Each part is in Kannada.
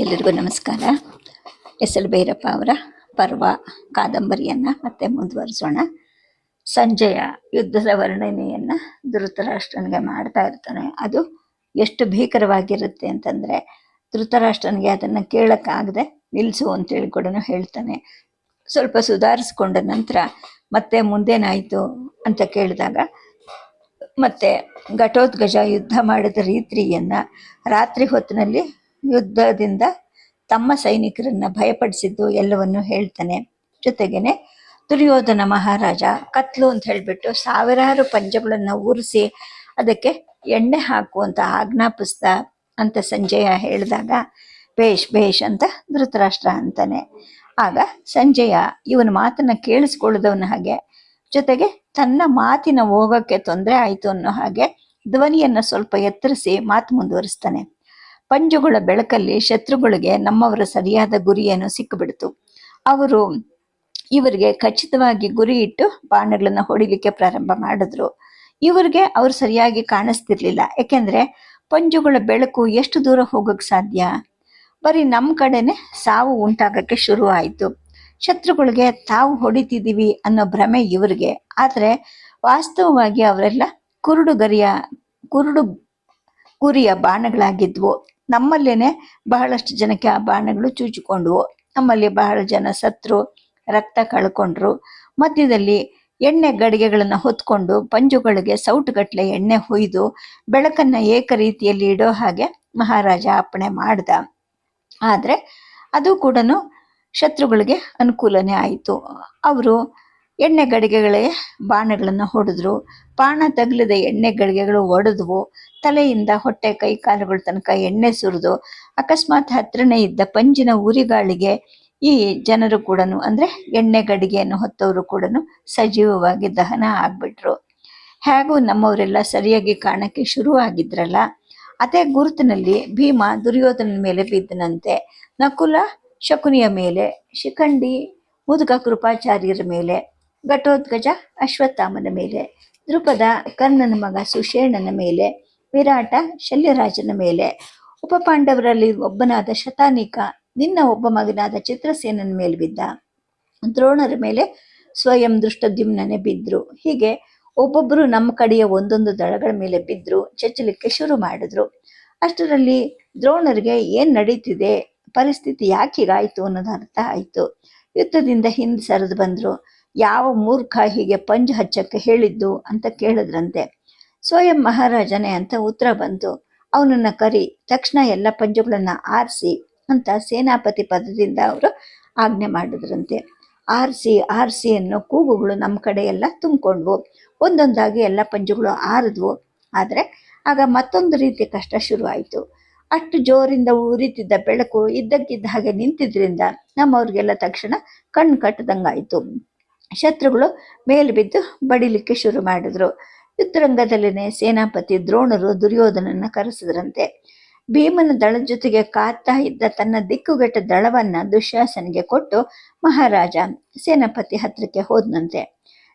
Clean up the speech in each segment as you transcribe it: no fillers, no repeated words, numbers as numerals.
ಎಲ್ಲರಿಗೂ ನಮಸ್ಕಾರ. ಎಸ್ ಎಲ್ ಭೈರಪ್ಪ ಅವರ ಪರ್ವ ಕಾದಂಬರಿಯನ್ನು ಮತ್ತೆ ಮುಂದುವರಿಸೋಣ. ಸಂಜಯ ಯುದ್ಧದ ವರ್ಣನೆಯನ್ನು ಧೃತರಾಷ್ಟ್ರನಿಗೆ ಮಾಡ್ತಾ ಇರ್ತಾನೆ. ಅದು ಎಷ್ಟು ಭೀಕರವಾಗಿರುತ್ತೆ ಅಂತಂದರೆ, ಧೃತರಾಷ್ಟ್ರನಿಗೆ ಅದನ್ನು ಕೇಳೋಕ್ಕಾಗದೆ ನಿಲ್ಲಿಸು ಅಂತೇಳಿ ಕೂಡ ಹೇಳ್ತಾನೆ. ಸ್ವಲ್ಪ ಸುಧಾರಿಸ್ಕೊಂಡ ನಂತರ ಮತ್ತೆ ಮುಂದೇನಾಯಿತು ಅಂತ ಕೇಳಿದಾಗ, ಮತ್ತೆ ಘಟೋತ್ಕಚ ಯುದ್ಧ ಮಾಡಿದ ರೀತಿಯನ್ನು, ರಾತ್ರಿ ಹೊತ್ತಿನಲ್ಲಿ ಯುದ್ಧದಿಂದ ತಮ್ಮ ಸೈನಿಕರನ್ನ ಭಯಪಡಿಸಿದ್ದು ಎಲ್ಲವನ್ನು ಹೇಳ್ತಾನೆ. ಜೊತೆಗೇನೆ ದುರ್ಯೋಧನ ಮಹಾರಾಜ ಕತ್ಲು ಅಂತ ಹೇಳಿಬಿಟ್ಟು ಸಾವಿರಾರು ಪಂಜಗಳನ್ನು ಉರಿಸಿ ಅದಕ್ಕೆ ಎಣ್ಣೆ ಹಾಕುವಂತ ಆಜ್ಞಾಪಿಸ್ದ ಅಂತ ಸಂಜಯ ಹೇಳಿದಾಗ, ಬೇಷ್ ಅಂತ ಧೃತರಾಷ್ಟ್ರ ಅಂತಾನೆ. ಆಗ ಸಂಜಯ ಇವನ ಮಾತನ್ನ ಕೇಳಿಸ್ಕೊಳ್ಳದವನ ಹಾಗೆ, ಜೊತೆಗೆ ತನ್ನ ಮಾತಿನ ಹೋಗೋಕ್ಕೆ ತೊಂದರೆ ಆಯಿತು ಅನ್ನೋ ಹಾಗೆ ಧ್ವನಿಯನ್ನು ಸ್ವಲ್ಪ ಎತ್ತರಿಸಿ ಮಾತು ಮುಂದುವರಿಸ್ತಾನೆ. ಪಂಜುಗಳ ಬೆಳಕಲ್ಲಿ ಶತ್ರುಗಳಿಗೆ ನಮ್ಮವರ ಸರಿಯಾದ ಗುರಿಯನ್ನು ಸಿಕ್ಕಿಬಿಡ್ತು. ಅವರು ಇವರಿಗೆ ಖಚಿತವಾಗಿ ಗುರಿ ಇಟ್ಟು ಬಾಣಗಳನ್ನು ಹೊಡಿಲಿಕ್ಕೆ ಪ್ರಾರಂಭ ಮಾಡಿದ್ರು. ಇವ್ರಿಗೆ ಅವ್ರು ಸರಿಯಾಗಿ ಕಾಣಿಸ್ತಿರ್ಲಿಲ್ಲ. ಯಾಕೆಂದ್ರೆ ಪಂಜುಗಳ ಬೆಳಕು ಎಷ್ಟು ದೂರ ಹೋಗಕ್ಕೆ ಸಾಧ್ಯ? ಬರೀ ನಮ್ಮ ಕಡೆನೆ ಸಾವು ಉಂಟಾಗಕ್ಕೆ ಶುರು ಆಯಿತು. ಶತ್ರುಗಳಿಗೆ ತಾವು ಹೊಡಿತಿದ್ದೀವಿ ಅನ್ನೋ ಭ್ರಮೆ ಇವ್ರಿಗೆ. ಆದರೆ ವಾಸ್ತವವಾಗಿ ಅವರೆಲ್ಲ ಕುರುಡು ಗುರಿಯ ಬಾಣಗಳಾಗಿದ್ವು. ನಮ್ಮಲ್ಲೇನೆ ಬಹಳಷ್ಟು ಜನಕ್ಕೆ ಆ ಬಾಣಗಳು ಚೂಚಿಕೊಂಡ್ವು. ನಮ್ಮಲ್ಲಿ ಬಹಳ ಜನ ಸತ್ರು, ರಕ್ತ ಕಳ್ಕೊಂಡ್ರು. ಮಧ್ಯದಲ್ಲಿ ಎಣ್ಣೆ ಗಡಿಗೆಗಳನ್ನು ಹೊತ್ಕೊಂಡು ಪಂಜುಗಳಿಗೆ ಸೌಟುಗಟ್ಟಲೆ ಎಣ್ಣೆ ಹೊಯ್ದು ಬೆಳಕನ್ನ ಏಕರೀತಿಯಲ್ಲಿ ಇಡೋ ಹಾಗೆ ಮಹಾರಾಜ ಅಪ್ಪಣೆ ಮಾಡ್ದ. ಆದರೆ ಅದು ಕೂಡ ಶತ್ರುಗಳಿಗೆ ಅನುಕೂಲನೇ ಆಯಿತು. ಅವರು ಎಣ್ಣೆ ಗಡಿಗೆಗಳಿಗೆ ಬಾಣಗಳನ್ನು ಹೊಡೆದ್ರು. ಬಾಣ ತಗಲಿದ ಎಣ್ಣೆ ಗಡಿಗೆಗಳು ಒಡೆದ್ವು. ತಲೆಯಿಂದ ಹೊಟ್ಟೆ ಕೈ ಕಾಲುಗಳ ತನಕ ಎಣ್ಣೆ ಸುರಿದು ಅಕಸ್ಮಾತ್ ಹತ್ರನೇ ಇದ್ದ ಪಂಜಿನ ಉರಿಗಾಳಿಗೆ ಈ ಜನರು ಕೂಡ ಅಂದರೆ ಎಣ್ಣೆ ಗಡಿಗೆಯನ್ನು ಹೊತ್ತವರು ಕೂಡ ಸಜೀವವಾಗಿ ದಹನ ಆಗ್ಬಿಟ್ರು. ಹೇಗೂ ನಮ್ಮವರೆಲ್ಲ ಸರಿಯಾಗಿ ಕಾಣಕ್ಕೆ ಶುರು ಆಗಿದ್ರಲ್ಲ, ಅದೇ ಗುರುತಿನಲ್ಲಿ ಭೀಮ ದುರ್ಯೋಧನ ಮೇಲೆ ಬಿದ್ದನಂತೆ. ನಕುಲ ಶಕುನಿಯ ಮೇಲೆ, ಶಿಖಂಡಿ ಮುದುಕ ಕೃಪಾಚಾರ್ಯರ ಮೇಲೆ, ಘಟೋತ್ಕಚ ಅಶ್ವತ್ಥಾಮನ ಮೇಲೆ, ದ್ರುಪದ ಕರ್ಣನ ಮಗ ಸುಷೇಣನ ಮೇಲೆ, ವಿರಾಟ ಶಲ್ಯರಾಜನ ಮೇಲೆ, ಉಪಪಾಂಡವರಲ್ಲಿ ಒಬ್ಬನಾದ ಶತಾನಿಕ ನಿನ್ನ ಒಬ್ಬ ಮಗನಾದ ಚಿತ್ರಸೇನನ ಮೇಲೆ ಬಿದ್ದ. ದ್ರೋಣರ ಮೇಲೆ ಸ್ವಯಂ ದೃಷ್ಟದ್ಯುಮ್ನನೇ ಬಿದ್ರು. ಹೀಗೆ ಒಬ್ಬೊಬ್ಬರು ನಮ್ಮ ಕಡೆಯ ಒಂದೊಂದು ದಳಗಳ ಮೇಲೆ ಬಿದ್ರು, ಚಚ್ಚಲಿಕ್ಕೆ ಶುರು ಮಾಡಿದ್ರು. ಅಷ್ಟರಲ್ಲಿ ದ್ರೋಣರಿಗೆ ಏನ್ ನಡೀತಿದೆ, ಪರಿಸ್ಥಿತಿ ಯಾಕೆ ಹೀಗಾಯ್ತು ಅನ್ನೋದು ಅರ್ಥ ಆಯ್ತು. ಯುದ್ಧದಿಂದ ಹಿಂದೆ ಸರಿದು ಬಂದ್ರು. ಯಾವ ಮೂರ್ಖ ಹೀಗೆ ಪಂಜು ಹಚ್ಚಕ್ಕೆ ಹೇಳಿದ್ದು ಅಂತ ಕೇಳಿದ್ರಂತೆ. ಸ್ವಯಂ ಮಹಾರಾಜನೇ ಅಂತ ಉತ್ತರ ಬಂತು. ಅವನನ್ನ ಕರಿ, ತಕ್ಷಣ ಎಲ್ಲ ಪಂಜುಗಳನ್ನ ಆರಿಸಿ ಅಂತ ಸೇನಾಪತಿ ಪದದಿಂದ ಅವರು ಆಜ್ಞೆ ಮಾಡಿದ್ರಂತೆ. ಆರಿಸಿ ಅನ್ನೋ ಕೂಗುಗಳು ನಮ್ಮ ಕಡೆ ಎಲ್ಲ ತುಂಬಿಕೊಂಡ್ವು. ಒಂದೊಂದಾಗಿ ಎಲ್ಲ ಪಂಜುಗಳು ಆರಿದ್ವು. ಆದರೆ ಆಗ ಮತ್ತೊಂದು ರೀತಿ ಕಷ್ಟ ಶುರು ಆಯಿತು. ಅಷ್ಟು ಜೋರಿಂದ ಉರಿತಿದ್ದ ಬೆಳಕು ಇದ್ದಕ್ಕಿದ್ದ ಹಾಗೆ ನಿಂತಿದ್ರಿಂದ ನಮ್ಮವ್ರಿಗೆಲ್ಲ ತಕ್ಷಣ ಕಣ್ಣು ಕಟ್ಟದಂಗಾಯಿತು. ಶತ್ರುಗಳು ಮೇಲೆ ಬಿದ್ದು ಬಡಿಲಿಕ್ಕೆ ಶುರು ಮಾಡಿದ್ರು. ಯುದ್ಧರಂಗದಲ್ಲಿನೇ ಸೇನಾಪತಿ ದ್ರೋಣರು ದುರ್ಯೋಧನನ್ನ ಕರೆಸಿದ್ರಂತೆ. ಭೀಮನ ದಳದ ಜೊತೆಗೆ ಕಾಯ್ತಾ ಇದ್ದ ತನ್ನ ದಿಕ್ಕುಗೆಟ್ಟ ದಳವನ್ನ ದುಶ್ಯಾಸನಿಗೆ ಕೊಟ್ಟು ಮಹಾರಾಜ ಸೇನಾಪತಿ ಹತ್ರಕ್ಕೆ ಹೋದ್ನಂತೆ.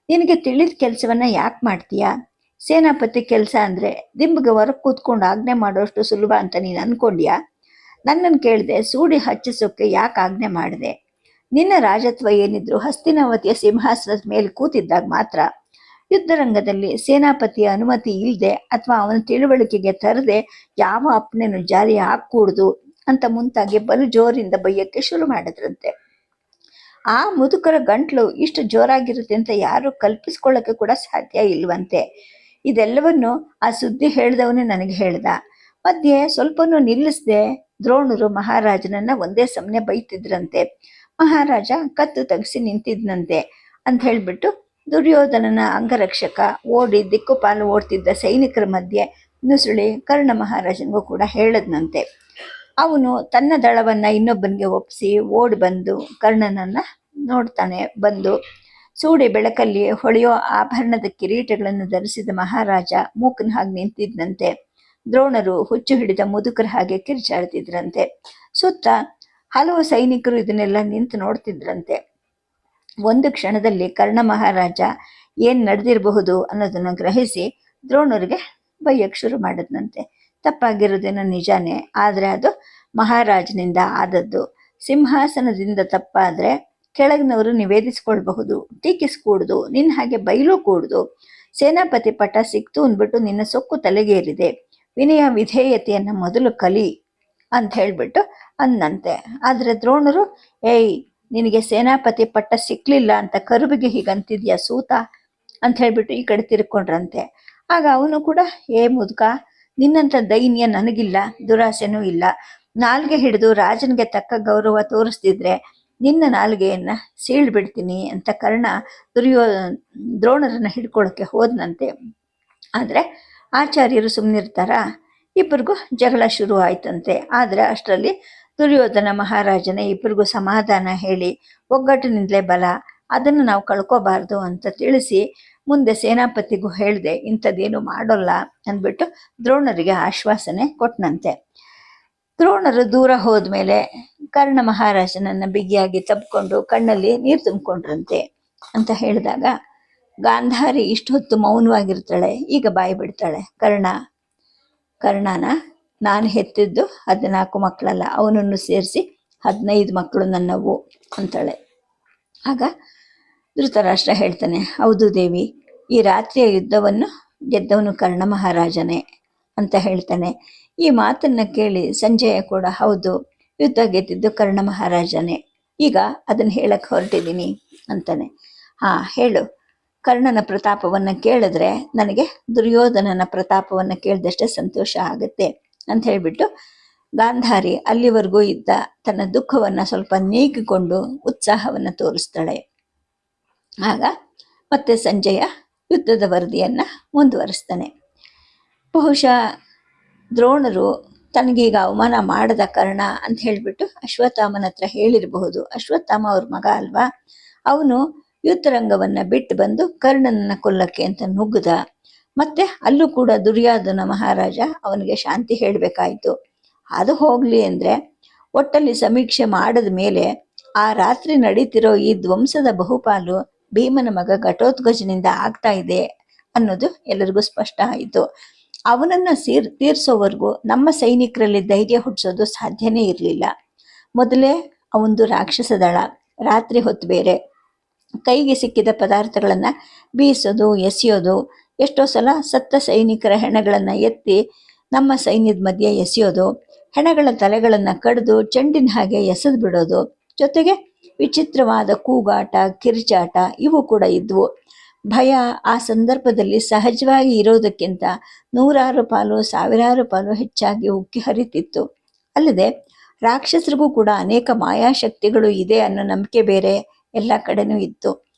ನಿನಗೆ ತಿಳಿದ ಕೆಲಸವನ್ನ ಯಾಕೆ ಮಾಡ್ತೀಯಾ? ಸೇನಾಪತಿ ಕೆಲಸ ಅಂದ್ರೆ ದಿಂಬಿಗೆ ಹೊರಗೆ ಕೂತ್ಕೊಂಡು ಆಜ್ಞೆ ಮಾಡೋಷ್ಟು ಸುಲಭ ಅಂತ ನೀನು ಅನ್ಕೊಂಡ್ಯಾ? ನನ್ನನ್ನು ಕೇಳದೆ ಸೂಡಿ ಹಚ್ಚಿಸೋಕೆ ಯಾಕೆ ಆಜ್ಞೆ ಮಾಡಿದೆ? ನಿನ್ನ ರಾಜತ್ವ ಏನಿದ್ರು ಹಸ್ತಿನಾವತಿಯ ಸಿಂಹಾಸನದ ಮೇಲೆ ಕೂತಿದ್ದಾಗ ಮಾತ್ರ. ಯುದ್ಧರಂಗದಲ್ಲಿ ಸೇನಾಪತಿಯ ಅನುಮತಿ ಇಲ್ಲದೆ ಅಥವಾ ಅವನ ತಿಳುವಳಿಕೆಗೆ ತರದೆ ಯಾವ ಅಪ್ಪಣೆನು ಜಾರಿ ಹಾಕೂಡ್ದು ಅಂತ ಮುಂತಾಗಿ ಬಲು ಜೋರಿಂದ ಬೈಯಕ್ಕೆ ಶುರು ಮಾಡಿದ್ರಂತೆ. ಆ ಮುದುಕರ ಗಂಟ್ಲು ಇಷ್ಟು ಜೋರಾಗಿರುತ್ತೆ ಅಂತ ಯಾರು ಕಲ್ಪಿಸ್ಕೊಳ್ಳೋಕೆ ಕೂಡ ಸಾಧ್ಯ ಇಲ್ವಂತೆ. ಇದೆಲ್ಲವನ್ನು ಆ ಸುದ್ದಿ ಹೇಳ್ದವನೇ ನನಗೆ ಹೇಳ್ದ. ಮಧ್ಯೆ ಸ್ವಲ್ಪನೂ ನಿಲ್ಲಿಸದೆ ದ್ರೋಣರು ಮಹಾರಾಜನನ್ನ ಒಂದೇ ಸಮನೆ ಬೈತಿದ್ರಂತೆ. ಮಹಾರಾಜ ಕತ್ತು ತಗ್ಸಿ ನಿಂತಿದ್ನಂತೆ ಅಂತ ಹೇಳ್ಬಿಟ್ಟು ದುರ್ಯೋಧನನ ಅಂಗರಕ್ಷಕ ಓಡಿ ದಿಕ್ಕುಪಾಲು ಓಡ್ತಿದ್ದ ಸೈನಿಕರ ಮಧ್ಯೆ ನುಸುಳಿ ಕರ್ಣ ಮಹಾರಾಜನಿಗೂ ಕೂಡ ಹೇಳದ್ನಂತೆ. ಅವನು ತನ್ನ ದಳವನ್ನ ಇನ್ನೊಬ್ಬನಿಗೆ ಒಪ್ಪಿಸಿ ಓಡಿ ಬಂದು ಕರ್ಣನನ್ನ ನೋಡ್ತಾನೆ. ಬಂದು ಸೂಡಿ ಬೆಳಕಲ್ಲಿ ಹೊಳೆಯೋ ಆಭರಣದ ಕಿರೀಟಗಳನ್ನು ಧರಿಸಿದ ಮಹಾರಾಜ ಮೂಕನ ಹಾಗೆ ನಿಂತಿದ್ದಂತೆ. ದ್ರೋಣರು ಹುಚ್ಚು ಹಿಡಿದ ಮುದುಕರ ಹಾಗೆ ಕಿರ್ಚಾಡ್ತಿದ್ರಂತೆ. ಸುತ್ತ ಹಲವು ಸೈನಿಕರು ಇದನ್ನೆಲ್ಲ ನಿಂತು ನೋಡ್ತಿದ್ರಂತೆ. ಒಂದು ಕ್ಷಣದಲ್ಲಿ ಕರ್ಣ ಮಹಾರಾಜ ಏನ್ ನಡೆದಿರಬಹುದು ಅನ್ನೋದನ್ನ ಗ್ರಹಿಸಿ ದ್ರೋಣರಿಗೆ ಬೈಯಕ್ಕೆ ಶುರು ಮಾಡಿದ್ನಂತೆ. ತಪ್ಪಾಗಿರೋದೇನೋ ನಿಜಾನೇ, ಆದರೆ ಅದು ಮಹಾರಾಜನಿಂದ ಆದದ್ದು. ಸಿಂಹಾಸನದಿಂದ ತಪ್ಪಾದ್ರೆ ಕೆಳಗಿನವರು ನಿವೇದಿಸಿಕೊಳ್ಬಹುದು, ಟೀಕಿಸ್ಕೂಡ್ದು, ನಿನ್ನ ಹಾಗೆ ಬೈಲೂ ಕೂಡ್ದು. ಸೇನಾಪತಿ ಪಟ್ಟ ಸಿಕ್ತು ಅಂದ್ಬಿಟ್ಟು ನಿನ್ನ ಸೊಕ್ಕು ತಲೆಗೇರಿದೆ. ವಿನಯ ವಿಧೇಯತೆಯನ್ನ ಮೊದಲು ಕಲಿ ಅಂತ ಹೇಳ್ಬಿಟ್ಟು ಅಂದಂತೆ. ಆದ್ರೆ ದ್ರೋಣರು, ಏಯ್, ನಿನಗೆ ಸೇನಾಪತಿ ಪಟ್ಟ ಸಿಕ್ಲಿಲ್ಲ ಅಂತ ಕರುಬಿಗೆ ಹೀಗಂತಿದ್ಯಾ ಸೂತ ಅಂತ ಹೇಳ್ಬಿಟ್ಟು ಈ ಕಡೆ ತಿರ್ಕೊಂಡ್ರಂತೆ. ಆಗ ಅವನು ಕೂಡ, ಮುದುಕ, ನಿನ್ನಂಥ ದೈನ್ಯ ನನಗಿಲ್ಲ, ದುರಾಸೆನೂ ಇಲ್ಲ. ನಾಲ್ಗೆ ಹಿಡಿದು ರಾಜನಿಗೆ ತಕ್ಕ ಗೌರವ ತೋರಿಸ್ತಿದ್ರೆ ನಿನ್ನ ನಾಲ್ಗೆಯನ್ನ ಸೀಳ್ಬಿಡ್ತೀನಿ ಅಂತ ಕರ್ಣ ದ್ರೋಣರನ್ನ ಹಿಡ್ಕೊಳ್ಳೋಕೆ ಹೋದ್ನಂತೆ. ಆದ್ರೆ ಆಚಾರ್ಯರು ಸುಮ್ಮನಿರ್ತಾರ? ಇಬ್ಬರಿಗೂ ಜಗಳ ಶುರು ಆಯ್ತಂತೆ. ಆದ್ರೆ ಅಷ್ಟರಲ್ಲಿ ದುರ್ಯೋಧನ ಮಹಾರಾಜನ ಇಬ್ಬರಿಗೂ ಸಮಾಧಾನ ಹೇಳಿ, ಒಗ್ಗಟ್ಟಿನಿಂದಲೇ ಬಲ, ಅದನ್ನು ನಾವು ಕಳ್ಕೋಬಾರ್ದು ಅಂತ ತಿಳಿಸಿ ಮುಂದೆ ಸೇನಾಪತಿಗೂ ಹೇಳಿದೆ, ಇಂಥದ್ದೇನು ಮಾಡೋಲ್ಲ ಅಂದ್ಬಿಟ್ಟು ದ್ರೋಣರಿಗೆ ಆಶ್ವಾಸನೆ ಕೊಟ್ಟನಂತೆ. ದ್ರೋಣರು ದೂರ ಹೋದ್ಮೇಲೆ ಕರ್ಣ ಮಹಾರಾಜನನ್ನ ಬಿಗಿಯಾಗಿ ತಬ್ಕೊಂಡು ಕಣ್ಣಲ್ಲಿ ನೀರು ತುಂಬಿಕೊಂಡ್ರಂತೆ. ಅಂತ ಹೇಳಿದಾಗ ಗಾಂಧಾರಿ ಇಷ್ಟೊತ್ತು ಮೌನವಾಗಿರ್ತಾಳೆ, ಈಗ ಬಾಯಿ ಬಿಡ್ತಾಳೆ. ಕರ್ಣನ ನಾನು ಹೆತ್ತಿದ್ದು 14 ಮಕ್ಕಳಲ್ಲ, ಅವನನ್ನು ಸೇರಿಸಿ 15 ಮಕ್ಕಳು ನನ್ನವು ಅಂತಾಳೆ. ಆಗ ಧೃತರಾಷ್ಟ್ರ ಹೇಳ್ತಾನೆ, ಹೌದು ದೇವಿ, ಈ ರಾತ್ರಿಯ ಯುದ್ಧವನ್ನು ಗೆದ್ದವನು ಕರ್ಣ ಮಹಾರಾಜನೇ ಅಂತ ಹೇಳ್ತಾನೆ. ಈ ಮಾತನ್ನ ಕೇಳಿ ಸಂಜಯ ಕೂಡ, ಹೌದು, ಯುದ್ಧ ಗೆದ್ದಿದ್ದು ಕರ್ಣ ಮಹಾರಾಜನೇ, ಈಗ ಅದನ್ನ ಹೇಳಕ್ ಹೊರಟಿದ್ದೀನಿ ಅಂತಾನೆ. ಹೇಳು, ಕರ್ಣನ ಪ್ರತಾಪವನ್ನ ಕೇಳಿದ್ರೆ ನನಗೆ ದುರ್ಯೋಧನನ ಪ್ರತಾಪವನ್ನ ಕೇಳಿದಷ್ಟೇ ಸಂತೋಷ ಆಗುತ್ತೆ ಅಂತ ಹೇಳ್ಬಿಟ್ಟು ಗಾಂಧಾರಿ ಅಲ್ಲಿವರೆಗೂ ಇದ್ದ ತನ್ನ ದುಃಖವನ್ನ ಸ್ವಲ್ಪ ನೀಗಿಕೊಂಡು ಉತ್ಸಾಹವನ್ನ ತೋರಿಸ್ತಾಳೆ. ಆಗ ಮತ್ತೆ ಸಂಜಯ ಯುದ್ಧದ ವರದಿಯನ್ನ ಮುಂದುವರಿಸ್ತಾನೆ. ಬಹುಶಃ ದ್ರೋಣರು ತನಗೀಗ ಅವಮಾನ ಮಾಡದ ಕರ್ಣ ಅಂತ ಹೇಳ್ಬಿಟ್ಟು ಅಶ್ವತ್ಥಾಮನ ಹತ್ರ ಹೇಳಿರಬಹುದು. ಅಶ್ವತ್ಥಾಮ ಅವ್ರ ಮಗ ಅಲ್ವಾ, ಅವನು ಯುದ್ಧರಂಗವನ್ನ ಬಿಟ್ಟು ಬಂದು ಕರ್ಣನನ್ನ ಕೊಲ್ಲಕ್ಕೆ ಅಂತ ನುಗ್ಗದ. ಮತ್ತೆ ಅಲ್ಲೂ ಕೂಡ ದುರ್ಯೋಧನ ಮಹಾರಾಜ ಅವನಿಗೆ ಶಾಂತಿ ಹೇಳ್ಬೇಕಾಯ್ತು. ಅದು ಹೋಗ್ಲಿ ಅಂದ್ರೆ ಒಟ್ಟಲ್ಲಿ ಸಮೀಕ್ಷೆ ಮಾಡದ ಮೇಲೆ ಆ ರಾತ್ರಿ ನಡೀತಿರೋ ಈ ಧ್ವಂಸದ ಬಹುಪಾಲು ಭೀಮನ ಮಗ ಘಟೋತ್ಕಚನಿಂದ ಆಗ್ತಾ ಇದೆ ಅನ್ನೋದು ಎಲ್ಲರಿಗೂ ಸ್ಪಷ್ಟ ಆಯಿತು. ಅವನನ್ನ ತೀರ್ಸೋವರೆಗೂ ನಮ್ಮ ಸೈನಿಕರಲ್ಲಿ ಧೈರ್ಯ ಹುಟ್ಟಿಸೋದು ಸಾಧ್ಯನೇ ಇರಲಿಲ್ಲ. ಮೊದಲೇ ಅವನದು ರಾಕ್ಷಸ ದಳ, ರಾತ್ರಿ ಹೊತ್ತು ಬೇರೆ, ಕೈಗೆ ಸಿಕ್ಕಿದ ಪದಾರ್ಥಗಳನ್ನ ಬೀಸೋದು, ಎಸೆಯೋದು, ಎಷ್ಟೋ ಸಲ ಸತ್ತ ಸೈನಿಕರ ಹೆಣಗಳನ್ನ ಎತ್ತಿ ನಮ್ಮ ಸೈನ್ಯದ ಮಧ್ಯೆ ಎಸೆಯೋದು, ಹೆಣಗಳ ತಲೆಗಳನ್ನ ಕಡಿದು ಚೆಂಡಿನ ಹಾಗೆ ಎಸೆದು ಬಿಡೋದು, ಜೊತೆಗೆ ವಿಚಿತ್ರವಾದ ಕೂಗಾಟ, ಕಿರಿಚಾಟ ಇವು ಕೂಡ ಇದ್ವು. ಭಯ ಆ ಸಂದರ್ಭದಲ್ಲಿ ಸಹಜವಾಗಿ ಇರೋದಕ್ಕಿಂತ 100 ಪಾಲು 1000 ಪಾಲು ಹೆಚ್ಚಾಗಿ ಉಕ್ಕಿ ಹರಿತಿತ್ತು. ಅಲ್ಲದೆ ರಾಕ್ಷಸರಿಗೂ ಕೂಡ ಅನೇಕ ಮಾಯಾಶಕ್ತಿಗಳು ಇದೆ ಅನ್ನೋ ನಂಬಿಕೆ ಬೇರೆ ಎಲ್ಲ ಕಡೆನೂ ಇತ್ತು.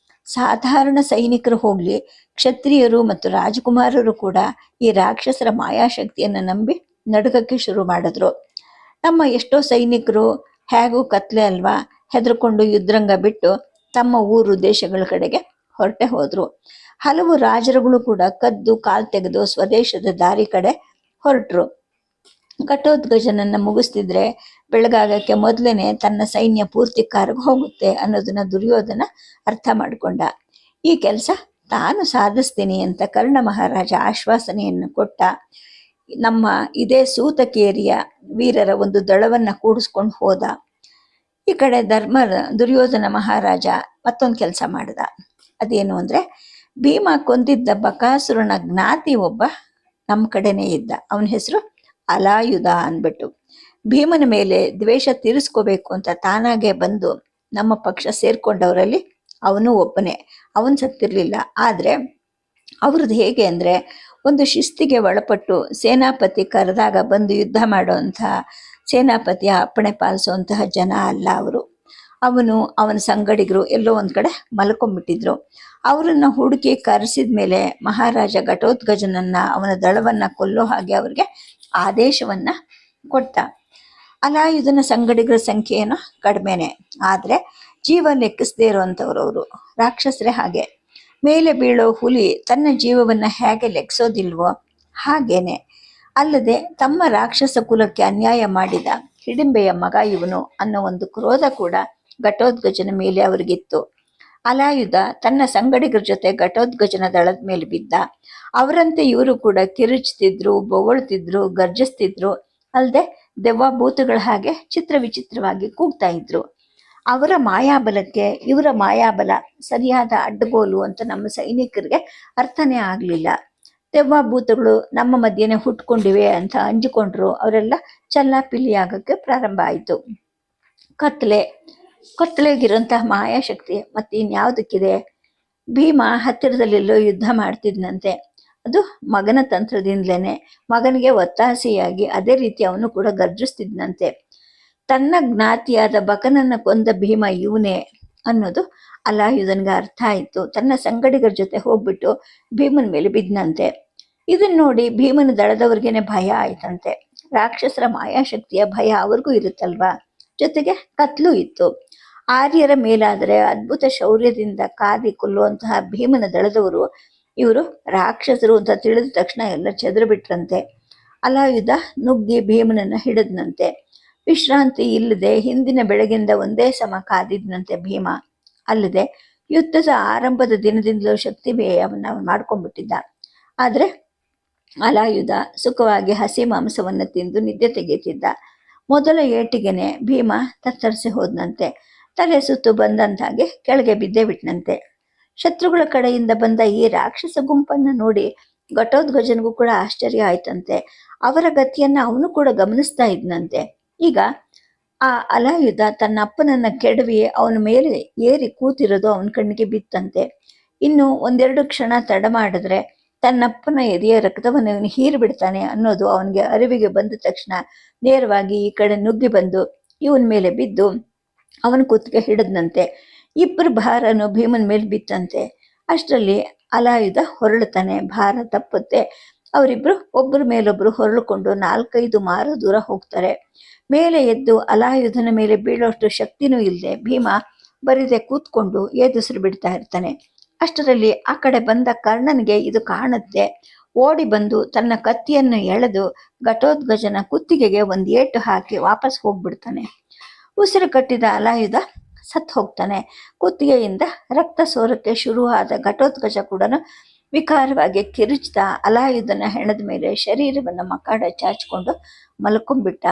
ಸಾಧಾರಣ ಸೈನಿಕರು ಹೋಗ್ಲಿ, ಕ್ಷತ್ರಿಯರು ಮತ್ತು ರಾಜಕುಮಾರರು ಕೂಡ ಈ ರಾಕ್ಷಸರ ಮಾಯಾಶಕ್ತಿಯನ್ನು ನಂಬಿ ನಡುಗಕ್ಕೆ ಶುರು ಮಾಡಿದ್ರು. ನಮ್ಮ ಎಷ್ಟೋ ಸೈನಿಕರು ಹೇಗೂ ಕತ್ಲೆ ಅಲ್ವಾ, ಹೆದರ್ಕೊಂಡು ಯುದ್ಧರಂಗ ಬಿಟ್ಟು ತಮ್ಮ ಊರು ದೇಶಗಳ ಕಡೆಗೆ ಹೊರಟೆ ಹೋದ್ರು. ಹಲವು ರಾಜರುಗಳು ಕೂಡ ಕದ್ದು ಕಾಲ್ ತೆಗೆದು ಸ್ವದೇಶದ ದಾರಿ ಕಡೆ ಹೊರಟರು. ಘಟೋತ್ಕಚನನ್ನ ಮುಗಿಸ್ತಿದ್ರೆ ಬೆಳಗಾಗಕ್ಕೆ ಮೊದಲೇನೆ ತನ್ನ ಸೈನ್ಯ ಪೂರ್ತಿ ಕಾರ್ಗೆ ಹೋಗುತ್ತೆ ಅನ್ನೋದನ್ನ ದುರ್ಯೋಧನ ಅರ್ಥ ಮಾಡಿಕೊಂಡ. ಈ ಕೆಲಸ ತಾನು ಸಾಧಿಸ್ತೀನಿ ಅಂತ ಕರ್ಣ ಮಹಾರಾಜ ಆಶ್ವಾಸನೆಯನ್ನು ಕೊಟ್ಟ. ನಮ್ಮ ಇದೇ ಸೂತಕೇರಿಯ ವೀರರ ಒಂದು ದಳವನ್ನ ಕೂಡಿಸ್ಕೊಂಡು ಹೋದ. ಈ ಕಡೆ ದುರ್ಯೋಧನ ಮಹಾರಾಜ ಮತ್ತೊಂದು ಕೆಲಸ ಮಾಡಿದ. ಅದೇನು ಅಂದ್ರೆ, ಭೀಮ ಕೊಂದಿದ್ದ ಬಕಾಸುರನ ಜ್ಞಾತಿ ಒಬ್ಬ ನಮ್ಮ ಕಡೆನೇ ಇದ್ದ. ಅವನ ಹೆಸರು ಅಲಾಯುಧ ಅಂದ್ಬಿಟ್ಟು. ಭೀಮನ ಮೇಲೆ ದ್ವೇಷ ತೀರಿಸ್ಕೋಬೇಕು ಅಂತ ತಾನಾಗೆ ಬಂದು ನಮ್ಮ ಪಕ್ಷ ಸೇರ್ಕೊಂಡವರಲ್ಲಿ ಅವನು ಒಬ್ಬನೇ. ಅವನು ಸತ್ತಿರ್ಲಿಲ್ಲ. ಆದ್ರೆ ಅವ್ರದ್ದು ಹೇಗೆ ಅಂದ್ರೆ, ಒಂದು ಶಿಸ್ತಿಗೆ ಒಳಪಟ್ಟು ಸೇನಾಪತಿ ಕರೆದಾಗ ಬಂದು ಯುದ್ಧ ಮಾಡುವಂತಹ, ಸೇನಾಪತಿಯ ಅಪ್ಪಣೆ ಪಾಲಿಸುವಂತಹ ಜನ ಅಲ್ಲ ಅವರು. ಅವನ ಸಂಗಡಿಗರು ಎಲ್ಲೋ ಒಂದ್ ಕಡೆ ಮಲ್ಕೊಂಡ್ಬಿಟ್ಟಿದ್ರು. ಅವರನ್ನ ಹುಡುಕಿ ಕರೆಸಿದ ಮೇಲೆ ಮಹಾರಾಜ ಘಟೋತ್ಕಚನನ್ನ, ಅವನ ದಳವನ್ನ ಕೊಲ್ಲೋ ಹಾಗೆ ಅವ್ರಿಗೆ ಆದೇಶವನ್ನ ಕೊಟ್ಟ. ಅಲಾಯುಧನ ಸಂಗಡಿಗರ ಸಂಖ್ಯೆ ಏನೋ ಕಡಿಮೆನೆ, ಆದ್ರೆ ಜೀವ ಲೆಕ್ಕಿಸದೇ ಇರುವಂಥವ್ರು ಅವರು. ರಾಕ್ಷಸರೇ ಹಾಗೆ. ಮೇಲೆ ಬೀಳೋ ಹುಲಿ ತನ್ನ ಜೀವವನ್ನ ಹೇಗೆ ಲೆಕ್ಕಿಸೋದಿಲ್ವೋ ಹಾಗೇನೆ. ಅಲ್ಲದೆ ತಮ್ಮ ರಾಕ್ಷಸ ಕುಲಕ್ಕೆ ಅನ್ಯಾಯ ಮಾಡಿದ ಹಿಡಿಂಬೆಯ ಮಗ ಇವನು ಅನ್ನೋ ಒಂದು ಕ್ರೋಧ ಕೂಡ ಘಟೋತ್ಕಚನ ಮೇಲೆ ಅವ್ರಿಗಿತ್ತು. ಅಲಾಯುಧ ತನ್ನ ಸಂಗಡಿಗರ ಜೊತೆ ಘಟೋತ್ಕಚನ ದಳದ ಮೇಲೆ ಬಿದ್ದ. ಅವರಂತೆ ಇವರು ಕೂಡ ಕಿರುಚ್ತಿದ್ರು, ಬೊಗಳ್ತಿದ್ರು, ಗರ್ಜಿಸ್ತಿದ್ರು. ಅಲ್ಲದೆ ದೆವ್ವ ಭೂತಗಳ ಹಾಗೆ ಚಿತ್ರ ವಿಚಿತ್ರವಾಗಿ ಕೂಗ್ತಾ ಇದ್ರು. ಅವರ ಮಾಯಾಬಲಕ್ಕೆ ಇವರ ಮಾಯಾಬಲ ಸರಿಯಾದ ಅಡ್ಡಗೋಲು ಅಂತ ನಮ್ಮ ಸೈನಿಕರಿಗೆ ಅರ್ಥನೇ ಆಗಲಿಲ್ಲ. ದೆವ್ವ ಭೂತಗಳು ನಮ್ಮ ಮಧ್ಯೆನೆ ಹುಟ್ಕೊಂಡಿವೆ ಅಂತ ಅಂಜಿಕೊಂಡ್ರು. ಅವರೆಲ್ಲ ಚಲ್ಲಾಪಿಲ್ಲಿ ಆಗಕ್ಕೆ ಪ್ರಾರಂಭ ಆಯಿತು. ಕತ್ತಲೆಗಿರುವಂತಹ ಮಾಯಾಶಕ್ತಿ ಮತ್ತೆ ಇನ್ಯಾವುದಕ್ಕಿದೆ? ಭೀಮ ಹತ್ತಿರದಲ್ಲೆಲ್ಲೋ ಯುದ್ಧ ಮಾಡ್ತಿದ್ನಂತೆ. ಅದು ಮಗನ ತಂತ್ರದಿಂದಲೇನೆ. ಮಗನಿಗೆ ಒತ್ತಾಸೆಯಾಗಿ ಅದೇ ರೀತಿ ಅವನು ಕೂಡ ಗರ್ಜಿಸ್ತಿದ್ನಂತೆ. ತನ್ನ ಜ್ಞಾತಿಯಾದ ಬಕನನ್ನ ಕೊಂದ ಭೀಮ ಇವನೇ ಅನ್ನೋದು ಅಲಾಯುಧನ್ಗೆ ಅರ್ಥ ಆಯಿತು. ತನ್ನ ಸಂಗಡಿಗರ ಜೊತೆ ಹೋಗ್ಬಿಟ್ಟು ಭೀಮನ ಮೇಲೆ ಬಿದ್ದಂತೆ. ಇದನ್ನ ನೋಡಿ ಭೀಮನ ದಳದವ್ರಿಗೇನೆ ಭಯ ಆಯ್ತಂತೆ. ರಾಕ್ಷಸರ ಮಾಯಾಶಕ್ತಿಯ ಭಯ ಅವ್ರಿಗೂ ಇರುತ್ತಲ್ವಾ. ಜೊತೆಗೆ ಕತ್ಲು ಇತ್ತು. ಆರ್ಯರ ಮೇಲಾದರೆ ಅದ್ಭುತ ಶೌರ್ಯದಿಂದ ಕಾದಿ ಕೊಲ್ಲುವಂತಹ ಭೀಮನ ದಳದವರು ಇವರು ರಾಕ್ಷಸರು ಅಂತ ತಿಳಿದ ತಕ್ಷಣ ಎಲ್ಲ ಚೆದರು ಬಿಟ್ರಂತೆ. ಅಲಾಯುಧ ನುಗ್ಗಿ ಭೀಮನನ್ನ ಹಿಡಿದ್ನಂತೆ. ವಿಶ್ರಾಂತಿ ಇಲ್ಲದೆ ಹಿಂದಿನ ಬೆಳಗಿಂದ ಒಂದೇ ಸಮ ಕಾದಿದ್ನಂತೆ ಭೀಮ. ಅಲ್ಲದೆ ಯುದ್ಧದ ಆರಂಭದ ದಿನದಿಂದಲೂ ಶಕ್ತಿ ವ್ಯಯವನ್ನ ಮಾಡ್ಕೊಂಡ್ಬಿಟ್ಟಿದ್ದ. ಆದ್ರೆ ಅಲಾಯುಧ ಸುಖವಾಗಿ ಹಸಿ ಮಾಂಸವನ್ನು ತಿಂದು ನಿದ್ದೆ ತೆಗೆಯುತ್ತಿದ್ದ. ಮೊದಲ ಏಟಿಗೆನೆ ಭೀಮ ತತ್ತರಿಸಿ ಹೋದ್ನಂತೆ. ತಲೆ ಸುತ್ತು ಬಂದಂತಾಗೆ ಕೆಳಗೆ ಬಿದ್ದೇ ಬಿಟ್ನಂತೆ. ಶತ್ರುಗಳ ಕಡೆಯಿಂದ ಬಂದ ಈ ರಾಕ್ಷಸ ಗುಂಪನ್ನು ನೋಡಿ ಘಟೋತ್ಕಚನಿಗೂ ಕೂಡ ಆಶ್ಚರ್ಯ ಆಯ್ತಂತೆ. ಅವರ ಗತಿಯನ್ನ ಅವನು ಕೂಡ ಗಮನಿಸ್ತಾ ಇದ್ನಂತೆ. ಈಗ ಆ ಅಲಾಯುಧ ತನ್ನ ಅಪ್ಪನನ್ನ ಕೆಡವಿ ಅವನ ಮೇಲೆ ಏರಿ ಕೂತಿರೋದು ಅವನ ಕಣ್ಣಿಗೆ ಬಿತ್ತಂತೆ. ಇನ್ನು ಒಂದೆರಡು ಕ್ಷಣ ತಡ ಮಾಡಿದ್ರೆ ತನ್ನಪ್ಪನ ಎದೆಯ ರಕ್ತವನ್ನು ಇವನು ಹೀರಿ ಬಿಡ್ತಾನೆ ಅನ್ನೋದು ಅವನಿಗೆ ಅರಿವಿಗೆ ಬಂದ ತಕ್ಷಣ ನೇರವಾಗಿ ಈ ಕಡೆ ನುಗ್ಗಿ ಬಂದು ಇವನ ಮೇಲೆ ಬಿದ್ದು ಅವನ ಕುತ್ತಿಗೆ ಹಿಡಿದ್ನಂತೆ. ಇಬ್ಬರು ಭಾರನು ಭೀಮನ ಮೇಲೆ ಬಿತ್ತಂತೆ. ಅಷ್ಟರಲ್ಲಿ ಅಲಾಯುಧ ಹೊರಳುತ್ತಾನೆ. ಭಾರ ತಪ್ಪುತ್ತೆ. ಅವರಿಬ್ರು ಒಬ್ಬರ ಮೇಲೊಬ್ರು ಹೊರಳುಕೊಂಡು 4-5 ಮಾರು ದೂರ ಹೋಗ್ತಾರೆ. ಮೇಲೆ ಎದ್ದು ಅಲಾಯುಧನ ಮೇಲೆ ಬೀಳೋಷ್ಟು ಶಕ್ತಿನೂ ಇಲ್ಲದೆ ಭೀಮ ಬರಿದೆ ಕೂತ್ಕೊಂಡು ಏದುಸಿರು ಬಿಡ್ತಾ ಇರ್ತಾನೆ. ಅಷ್ಟರಲ್ಲಿ ಆ ಕಡೆ ಬಂದ ಕರ್ಣನಿಗೆ ಇದು ಕಾಣುತ್ತೆ. ಓಡಿ ಬಂದು ತನ್ನ ಕತ್ತಿಯನ್ನು ಎಳೆದು ಘಟೋತ್ಕಚನ ಕುತ್ತಿಗೆಗೆ ಒಂದು ಏಟು ಹಾಕಿ ವಾಪಸ್ ಹೋಗ್ಬಿಡ್ತಾನೆ. ಉಸಿರು ಕಟ್ಟಿದ ಅಲಾಯುಧ ಸತ್ತು ಹೋಗ್ತಾನೆ. ಕುತ್ತಿಗೆಯಿಂದ ರಕ್ತ ಸೋರಕ್ಕೆ ಶುರುವಾದ ಘಟೋತ್ಕಚ ಕೂಡ ವಿಕಾರವಾಗಿ ಕಿರುಚ್ತಾ ಅಲಾಯುಧನ ಹೆಣದ ಮೇಲೆ ಶರೀರವನ್ನು ಮಕಾಡ ಚಾಚಿಕೊಂಡು ಮಲ್ಕೊಂಡ್ಬಿಟ್ಟ.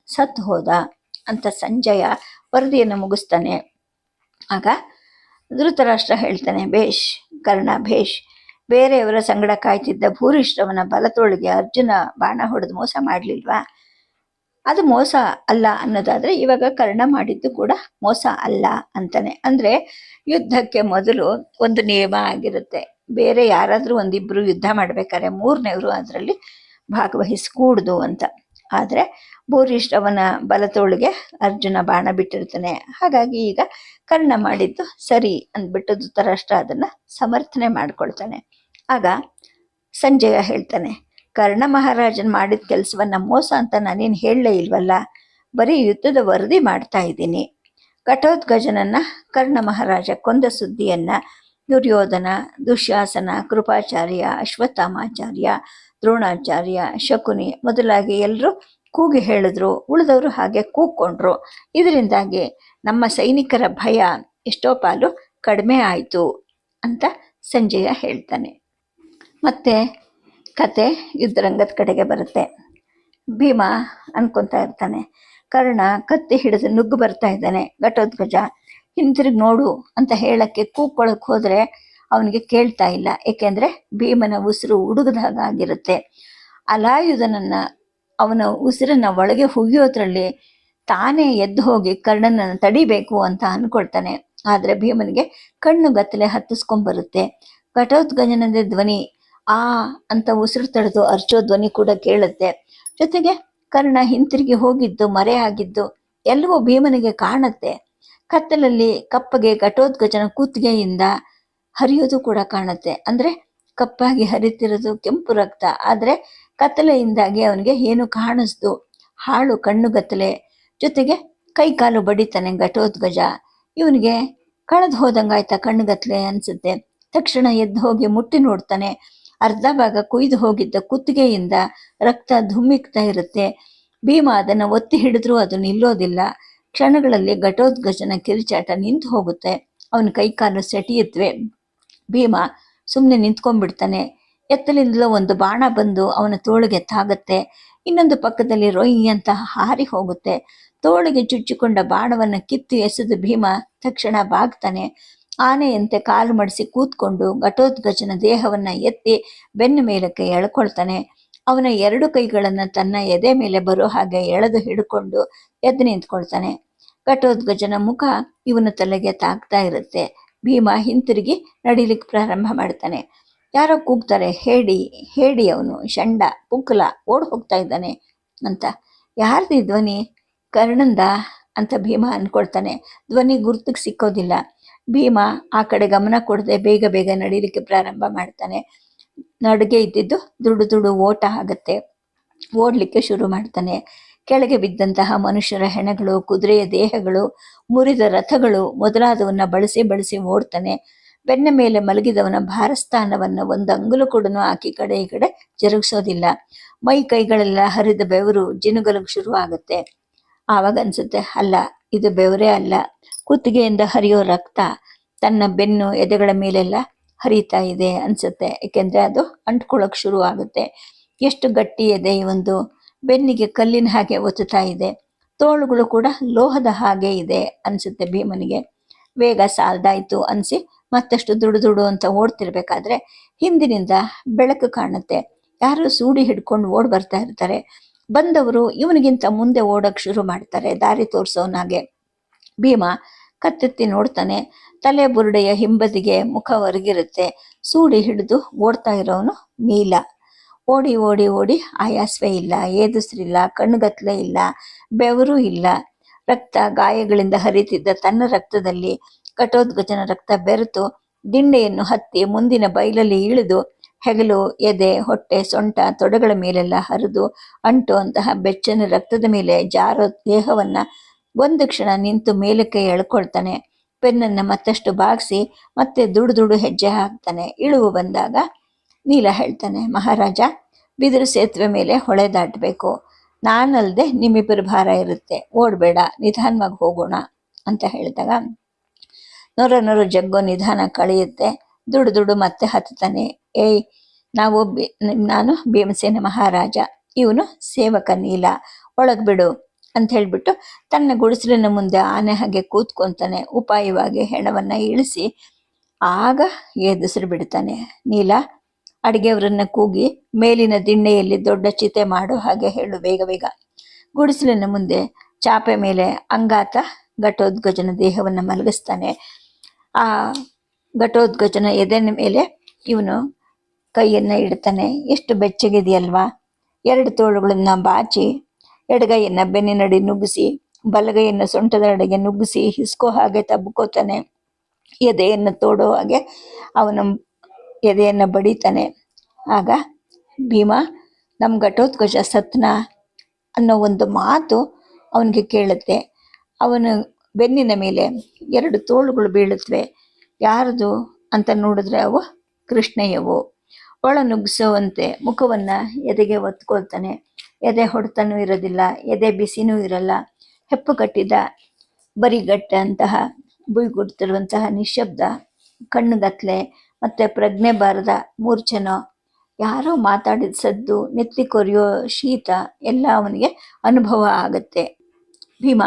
ಸತ್ತು ಹೋದ ಅಂತ ಸಂಜಯ ವರದಿಯನ್ನು ಮುಗಿಸ್ತಾನೆ. ಆಗ ಧೃತರಾಷ್ಟ್ರ ಹೇಳ್ತಾನೆ, ಭೇಷ್ ಕರ್ಣ ಭೇಷ್. ಬೇರೆಯವರ ಸಂಗಡ ಕಾಯ್ತಿದ್ದ ಭೂರಿಶ್ರವನ ಬಲತೋಳಿಗೆ ಅರ್ಜುನ ಬಾಣ ಹೊಡೆದು ಮೋಸ ಮಾಡಲಿಲ್ವಾ? ಅದು ಮೋಸ ಅಲ್ಲ ಅನ್ನೋದಾದ್ರೆ ಇವಾಗ ಕರ್ಣ ಮಾಡಿದ್ದು ಕೂಡ ಮೋಸ ಅಲ್ಲ ಅಂತಾನೆ. ಅಂದ್ರೆ ಯುದ್ಧಕ್ಕೆ ಮೊದಲು ಒಂದು ನಿಯಮ ಆಗಿರುತ್ತೆ. ಬೇರೆ ಯಾರಾದ್ರೂ ಒಂದಿಬ್ರು ಯುದ್ಧ ಮಾಡ್ಬೇಕಾದ್ರೆ ಮೂರನೇವರು ಅದರಲ್ಲಿ ಭಾಗವಹಿಸ್ಕೂಡ್ದು ಅಂತ. ಆದ್ರೆ ಭೂರಿಶ್ರವನ ಬಲತೋಳಿಗೆ ಅರ್ಜುನ ಬಾಣ ಬಿಟ್ಟಿರ್ತಾನೆ. ಹಾಗಾಗಿ ಈಗ ಕರ್ಣ ಮಾಡಿದ್ದು ಸರಿ ಅಂದ್ಬಿಟ್ಟು ಧೃತರಾಷ್ಟ್ರ ಅದನ್ನ ಸಮರ್ಥನೆ ಮಾಡ್ಕೊಳ್ತಾನೆ. ಆಗ ಸಂಜಯ ಹೇಳ್ತಾನೆ, ಕರ್ಣ ಮಹಾರಾಜನ್ ಮಾಡಿದ ಕೆಲಸವನ್ನ ಮೋಸ ಅಂತ ನಾನೇನು ಹೇಳಲೇ ಇಲ್ವಲ್ಲ, ಬರೀ ಯುದ್ಧದ ವರದಿ ಮಾಡ್ತಾ ಇದ್ದೀನಿ. ಘಟೋತ್ಕಚನನ್ನ ಕರ್ಣ ಮಹಾರಾಜ ಕೊಂದ ಸುದ್ದಿಯನ್ನ ದುರ್ಯೋಧನ, ದುಶ್ಯಾಸನ, ಕೃಪಾಚಾರ್ಯ, ಅಶ್ವತ್ಥಾಮಾಚಾರ್ಯ, ದ್ರೋಣಾಚಾರ್ಯ, ಶಕುನಿ ಮೊದಲಾಗಿ ಎಲ್ಲರೂ ಕೂಗಿ ಹೇಳಿದ್ರು. ಉಳಿದವರು ಹಾಗೆ ಕೂಗ್ಕೊಂಡ್ರು. ಇದರಿಂದಾಗಿ ನಮ್ಮ ಸೈನಿಕರ ಭಯ ಎಷ್ಟೋ ಪಾಲು ಕಡಿಮೆ ಆಯಿತು ಅಂತ ಸಂಜಯ ಹೇಳ್ತಾನೆ. ಮತ್ತೆ ಕತೆ ಯುದ್ಧರಂಗದ ಕಡೆಗೆ ಬರುತ್ತೆ. ಭೀಮ ಅನ್ಕೊತಾ ಇರ್ತಾನೆ, ಕರ್ಣ ಕತ್ತಿ ಹಿಡಿದು ನುಗ್ಗು ಬರ್ತಾ ಇದ್ದಾನೆ. ಘಟೋತ್ಕಚ ಹಿಂತಿರುಗಿ ನೋಡು ಅಂತ ಹೇಳಕ್ಕೆ ಕೂಗ್ಕೊಳಕ್ ಹೋದ್ರೆ ಅವನಿಗೆ ಕೇಳ್ತಾ ಇಲ್ಲ. ಏಕೆಂದ್ರೆ ಭೀಮನ ಉಸಿರು ಉಡುಗದಾಗ ಆಗಿರುತ್ತೆ. ಅಲಾಯುಧನನ್ನ ಅವನ ಉಸಿರನ್ನ ಒಳಗೆ ಹುಗಿಯೋದ್ರಲ್ಲಿ ತಾನೇ ಎದ್ದು ಹೋಗಿ ಕರ್ಣನನ್ನು ತಡಿಬೇಕು ಅಂತ ಅನ್ಕೊಳ್ತಾನೆ. ಆದ್ರೆ ಭೀಮನಿಗೆ ಕಣ್ಣು ಗತ್ತಲೆ ಹತ್ತಿಸ್ಕೊಂಡ್ಬರುತ್ತೆ. ಘಟೋತ್ಕಚನದ ಧ್ವನಿ ಆ ಅಂತ ಉಸಿರು ತಡೆದು ಅರ್ಚೋ ಧ್ವನಿ ಕೂಡ ಕೇಳುತ್ತೆ. ಜೊತೆಗೆ ಕರ್ಣ ಹಿಂತಿರುಗಿ ಹೋಗಿದ್ದು ಮರೆ ಆಗಿದ್ದು ಎಲ್ಲವೂ ಭೀಮನಿಗೆ ಕಾಣುತ್ತೆ. ಕತ್ತಲಲ್ಲಿ ಕಪ್ಪಗೆ ಘಟೋತ್ಕಚನ ಕುತ್ತಿಗೆಯಿಂದ ಹರಿಯೋದು ಕೂಡ ಕಾಣುತ್ತೆ. ಅಂದ್ರೆ ಕಪ್ಪಾಗಿ ಹರಿತಿರೋದು ಕೆಂಪು ರಕ್ತ. ಆದ್ರೆ ಕತ್ತಲೆಯಿಂದಾಗಿ ಅವನಿಗೆ ಏನು ಕಾಣಿಸ್ದು, ಹಾಳು ಕಣ್ಣುಗತ್ತಲೆ. ಜೊತೆಗೆ ಕೈ ಕಾಲು ಬಡಿತಾನೆ ಘಟೋತ್ಕಚ. ಇವನಿಗೆ ಕಳೆದು ಹೋದಂಗಾಯ್ತಾ ಕಣ್ಣುಗತ್ತಲೆ ಅನ್ಸುತ್ತೆ. ತಕ್ಷಣ ಎದ್ದು ಹೋಗಿ ಮುಟ್ಟಿ ನೋಡ್ತಾನೆ. ಅರ್ಧ ಭಾಗ ಕುಯ್ದು ಹೋಗಿದ್ದ ಕುತ್ತಿಗೆಯಿಂದ ರಕ್ತ ಧುಮ್ಮಿಕ್ತಾ ಇರುತ್ತೆ. ಭೀಮ ಅದನ್ನ ಒತ್ತಿ ಹಿಡಿದ್ರೂ ಅದು ನಿಲ್ಲೋದಿಲ್ಲ. ಕ್ಷಣಗಳಲ್ಲಿ ಘಟೋತ್ಕಚನ ಕಿರುಚಾಟ ನಿಂತು ಹೋಗುತ್ತೆ. ಅವನ ಕೈ ಕಾಲು ಸೆಟಿಯುತ್ತವೆ. ಭೀಮ ಸುಮ್ಮನೆ ನಿಂತ್ಕೊಂಡ್ಬಿಡ್ತಾನೆ. ಎತ್ತಲಿಂದಲೂ ಒಂದು ಬಾಣ ಬಂದು ಅವನ ತೋಳಿಗೆ ತಾಗತ್ತೆ. ಇನ್ನೊಂದು ಪಕ್ಕದಲ್ಲಿ ರೊಯ್ ಅಂತ ಹಾರಿ ಹೋಗುತ್ತೆ. ತೋಳಿಗೆ ಚುಚ್ಚಿಕೊಂಡ ಬಾಣವನ್ನು ಕಿತ್ತು ಎಸೆದು ಭೀಮ ತಕ್ಷಣ ಬಾಗ್ತಾನೆ. ಆನೆಯಂತೆ ಕಾಲು ಮಡಿಸಿ ಕೂತ್ಕೊಂಡು ಘಟೋತ್ಕಚನ ದೇಹವನ್ನ ಎತ್ತಿ ಬೆನ್ನ ಮೇಲಕ್ಕೆ ಎಳ್ಕೊಳ್ತಾನೆ. ಅವನ 2 ಕೈಗಳನ್ನ ತನ್ನ ಎದೆ ಮೇಲೆ ಬರೋ ಹಾಗೆ ಎಳೆದು ಹಿಡ್ಕೊಂಡು ಎದ್ದು ನಿಂತ್ಕೊಳ್ತಾನೆ. ಘಟೋತ್ಕಚನ ಮುಖ ಇವನ ತಲೆಗೆ ತಾಕ್ತಾ ಇರುತ್ತೆ. ಭೀಮ ಹಿಂತಿರುಗಿ ನಡಿಲಿಕ್ಕೆ ಪ್ರಾರಂಭ ಮಾಡ್ತಾನೆ. ಯಾರೋ ಕೂಗ್ತಾರೆ, ಹೇಡಿ ಹೇಡಿ, ಅವನು ಷಂಡ ಪುಕ್ಕಲ ಓಡ್ ಹೋಗ್ತಾ ಇದ್ದಾನೆ ಅಂತ. ಯಾರ್ದು ಧ್ವನಿ? ಕರ್ಣಂದ ಅಂತ ಭೀಮ ಅನ್ಕೊಳ್ತಾನೆ. ಧ್ವನಿ ಗುರ್ತಕ್ಕೆ ಸಿಕ್ಕೋದಿಲ್ಲ. ಭೀಮ ಆ ಕಡೆ ಗಮನ ಕೊಡದೆ ಬೇಗ ಬೇಗ ನಡೀಲಿಕ್ಕೆ ಪ್ರಾರಂಭ ಮಾಡ್ತಾನೆ. ನಡುಗೆ ಇದ್ದಿದ್ದು ದುಡು ಓಟ ಆಗತ್ತೆ. ಓಡ್ಲಿಕ್ಕೆ ಶುರು ಮಾಡ್ತಾನೆ. ಕೆಳಗೆ ಬಿದ್ದಂತಹ ಮನುಷ್ಯರ ಹೆಣಗಳು, ಕುದುರೆಯ ದೇಹಗಳು, ಮುರಿದ ರಥಗಳು ಮೊದಲಾದವನ್ನ ಬಳಸಿ ಬಳಸಿ ಓಡ್ತಾನೆ. ಬೆನ್ನ ಮೇಲೆ ಮಲಗಿದವನ ಭಾರಸ್ಥಾನವನ್ನು 1 ಅಂಗುಲ ಕೂಡ ಆಕಿ ಕಡೆ ಈ ಕಡೆ ಜರುಗಿಸೋದಿಲ್ಲ. ಮೈ ಕೈಗಳೆಲ್ಲ ಹರಿದ ಬೆವರು ಜಿನುಗಲಿಗೆ ಶುರು ಆಗುತ್ತೆ. ಆವಾಗ ಅನ್ಸುತ್ತೆ, ಅಲ್ಲ, ಇದು ಬೆವರೇ ಅಲ್ಲ, ಕುತ್ತಿಗೆಯಿಂದ ಹರಿಯೋ ರಕ್ತ ತನ್ನ ಬೆನ್ನು ಎದೆಗಳ ಮೇಲೆಲ್ಲ ಹರಿತಾ ಇದೆ ಅನ್ಸುತ್ತೆ. ಏಕೆಂದ್ರೆ ಅದು ಅಂಟ್ಕೊಳ್ಳೋಕೆ ಶುರು ಆಗುತ್ತೆ. ಎಷ್ಟು ಗಟ್ಟಿ ಎದೆ ಒಂದು, ಬೆನ್ನಿಗೆ ಕಲ್ಲಿನ ಹಾಗೆ ಒತ್ತುತ್ತಾ ಇದೆ. ತೋಳುಗಳು ಕೂಡ ಲೋಹದ ಹಾಗೆ ಇದೆ ಅನ್ಸುತ್ತೆ ಭೀಮನಿಗೆ. ವೇಗ ಸಾಲ್ದಾಯ್ತು ಅನ್ಸಿ ಮತ್ತಷ್ಟು ದುಡು ಅಂತ ಓಡ್ತಿರ್ಬೇಕಾದ್ರೆ ಹಿಂದಿನಿಂದ ಬೆಳಕು ಕಾಣುತ್ತೆ. ಯಾರು ಸೂಡಿ ಹಿಡ್ಕೊಂಡು ಓಡ್ ಬರ್ತಾ ಇರ್ತಾರೆ. ಬಂದವರು ಇವನಿಗಿಂತ ಮುಂದೆ ಓಡಕ್ ಶುರು ಮಾಡ್ತಾರೆ, ದಾರಿ ತೋರ್ಸೋನಾಗೆ. ಭೀಮ ಕತ್ತೆತ್ತಿ ನೋಡ್ತಾನೆ. ತಲೆ ಬುರುಡೆಯ ಹಿಂಬದಿಗೆ ಮುಖ ಹೊರಗಿರುತ್ತೆ. ಸೂಡಿ ಹಿಡಿದು ಓಡ್ತಾ ಇರೋನು ನೀಲ. ಓಡಿ ಓಡಿ ಓಡಿ ಆಯಾಸವೇ ಇಲ್ಲ, ಏದುಸ್ರಿಲ್ಲ, ಕಣ್ಣುಗತ್ಲೆ ಇಲ್ಲ, ಬೆವರು ಇಲ್ಲ. ರಕ್ತ ಗಾಯಗಳಿಂದ ಹರಿತಿದ್ದ ತನ್ನ ರಕ್ತದಲ್ಲಿ ಘಟೋತ್ಕಚನ ರಕ್ತ ಬೆರೆತು ದಿಂಡೆಯನ್ನು ಹತ್ತಿ ಮುಂದಿನ ಬಯಲಲ್ಲಿ ಇಳಿದು ಹೆಗಲು, ಎದೆ, ಹೊಟ್ಟೆ, ಸೊಂಟ, ತೊಡೆಗಳ ಮೇಲೆಲ್ಲ ಹರಿದು ಅಂಟುವಂತಹ ಬೆಚ್ಚನ ರಕ್ತದ ಮೇಲೆ ಜಾರೋ ದೇಹವನ್ನ 1 ಕ್ಷಣ ನಿಂತು ಮೇಲಕ್ಕೆ ಎಳ್ಕೊಳ್ತಾನೆ. ಪೆನ್ನನ್ನು ಮತ್ತಷ್ಟು ಬಾಗಿಸಿ ಮತ್ತೆ ದುಡು ಹೆಜ್ಜೆ ಹಾಕ್ತಾನೆ. ಇಳುವು ಬಂದಾಗ ನೀಲ ಹೇಳ್ತಾನೆ, ಮಹಾರಾಜ, ಬಿದಿರು ಸೇತುವೆ ಮೇಲೆ ಹೊಳೆ ದಾಟಬೇಕು. ನಾನಲ್ದೆ ನಿಮ್ಮಿಬ್ಬರ ಭಾರ ಇರುತ್ತೆ, ಓಡಬೇಡ, ನಿಧಾನವಾಗಿ ಹೋಗೋಣ ಅಂತ ಹೇಳಿದಾಗ ನೊರ ಜಗ್ಗೋ ನಿಧಾನ ಕಳೆಯುತ್ತೆ. ದುಡು ಮತ್ತೆ ಹತ್ತಾನೆ. ಏಯ್, ನಾನು ಭೀಮಸೇನ ಮಹಾರಾಜ, ಇವನು ಸೇವಕ ನೀಲ, ಒಳಗ್ ಬಿಡು ಅಂತ ಹೇಳ್ಬಿಟ್ಟು ತನ್ನ ಗುಡಿಸಲಿನ ಮುಂದೆ ಆನೆ ಹಾಗೆ ಕೂತ್ಕೊಂತಾನೆ. ಉಪಾಯವಾಗಿ ಹೆಣವನ್ನ ಇಳಿಸಿ ಆಗ ಎದುಸಿರು ಬಿಡ್ತಾನೆ. ನೀಲ, ಅಡಿಗೆಯವರನ್ನ ಕೂಗಿ ಮೇಲಿನ ದಿಣ್ಣೆಯಲ್ಲಿ ದೊಡ್ಡ ಚಿತೆ ಮಾಡೋ ಹಾಗೆ ಹೇಳು, ಬೇಗ ಬೇಗ. ಗುಡಿಸಲಿನ ಮುಂದೆ ಚಾಪೆ ಮೇಲೆ ಅಂಗಾತ ಘಟೋತ್ಕಚನ ದೇಹವನ್ನ ಮಲಗಿಸ್ತಾನೆ. ಆ ಘಟೋತ್ಕಚನ ಎದೆನ ಮೇಲೆ ಇವನು ಕೈಯನ್ನ ಇಡ್ತಾನೆ. ಎಷ್ಟು ಬೆಚ್ಚಗಿದೆಯಲ್ವಾ? 2 ತೋಳುಗಳನ್ನ ಬಾಚಿ ಎಡಗೈಯನ್ನ ಬೆನ್ನಿನಡಿ ನುಗ್ಗಿಸಿ ಬಲಗೈಯನ್ನು ಸೊಂಟದ ಅಡೆಗೆ ನುಗ್ಗಿಸಿ ಹಿಸ್ಕೋ ಹಾಗೆ ತಬ್ಕೋತಾನೆ. ಎದೆಯನ್ನು ತೋಡೋ ಹಾಗೆ ಅವನ ಎದೆಯನ್ನ ಬಡಿತಾನೆ. ಆಗ ಭೀಮ, ನಮ್ಮ ಘಟೋತ್ಕಚ ಸತ್ನ ಅನ್ನೋ ಒಂದು ಮಾತು ಅವನಿಗೆ ಕೇಳುತ್ತೆ. ಅವನ ಬೆನ್ನಿನ ಮೇಲೆ 2 ತೋಳುಗಳು ಬೀಳುತ್ತವೆ. ಯಾರದು ಅಂತ ನೋಡಿದ್ರೆ ಅವು ಕೃಷ್ಣಯ್ಯವು. ಒಳ ನುಗ್ಗಿಸುವಂತೆ ಮುಖವನ್ನ ಎದೆಗೆ ಒತ್ಕೊಳ್ತಾನೆ. ಎದೆ ಹೊಡೆತನೂ ಇರೋದಿಲ್ಲ, ಎದೆ ಬಿಸಿನೂ ಇರಲ್ಲ. ಹೆಪ್ಪು ಕಟ್ಟಿದ ಬರಿಗಟ್ಟಂತಹ ಬುಯ್ಗುಡ್ತಿರುವಂತಹ ನಿಶಬ್ದ, ಕಣ್ಣುಗತ್ಲೆ ಮತ್ತೆ ಪ್ರಜ್ಞೆ ಬಾರದ ಮೂರ್ಛನೋ, ಯಾರೋ ಮಾತಾಡಿದ ಸದ್ದು, ನೆತ್ತಿ ಕೊರಿಯೋ ಶೀತ ಎಲ್ಲ ಅವನಿಗೆ ಅನುಭವ ಆಗತ್ತೆ. ಭೀಮ,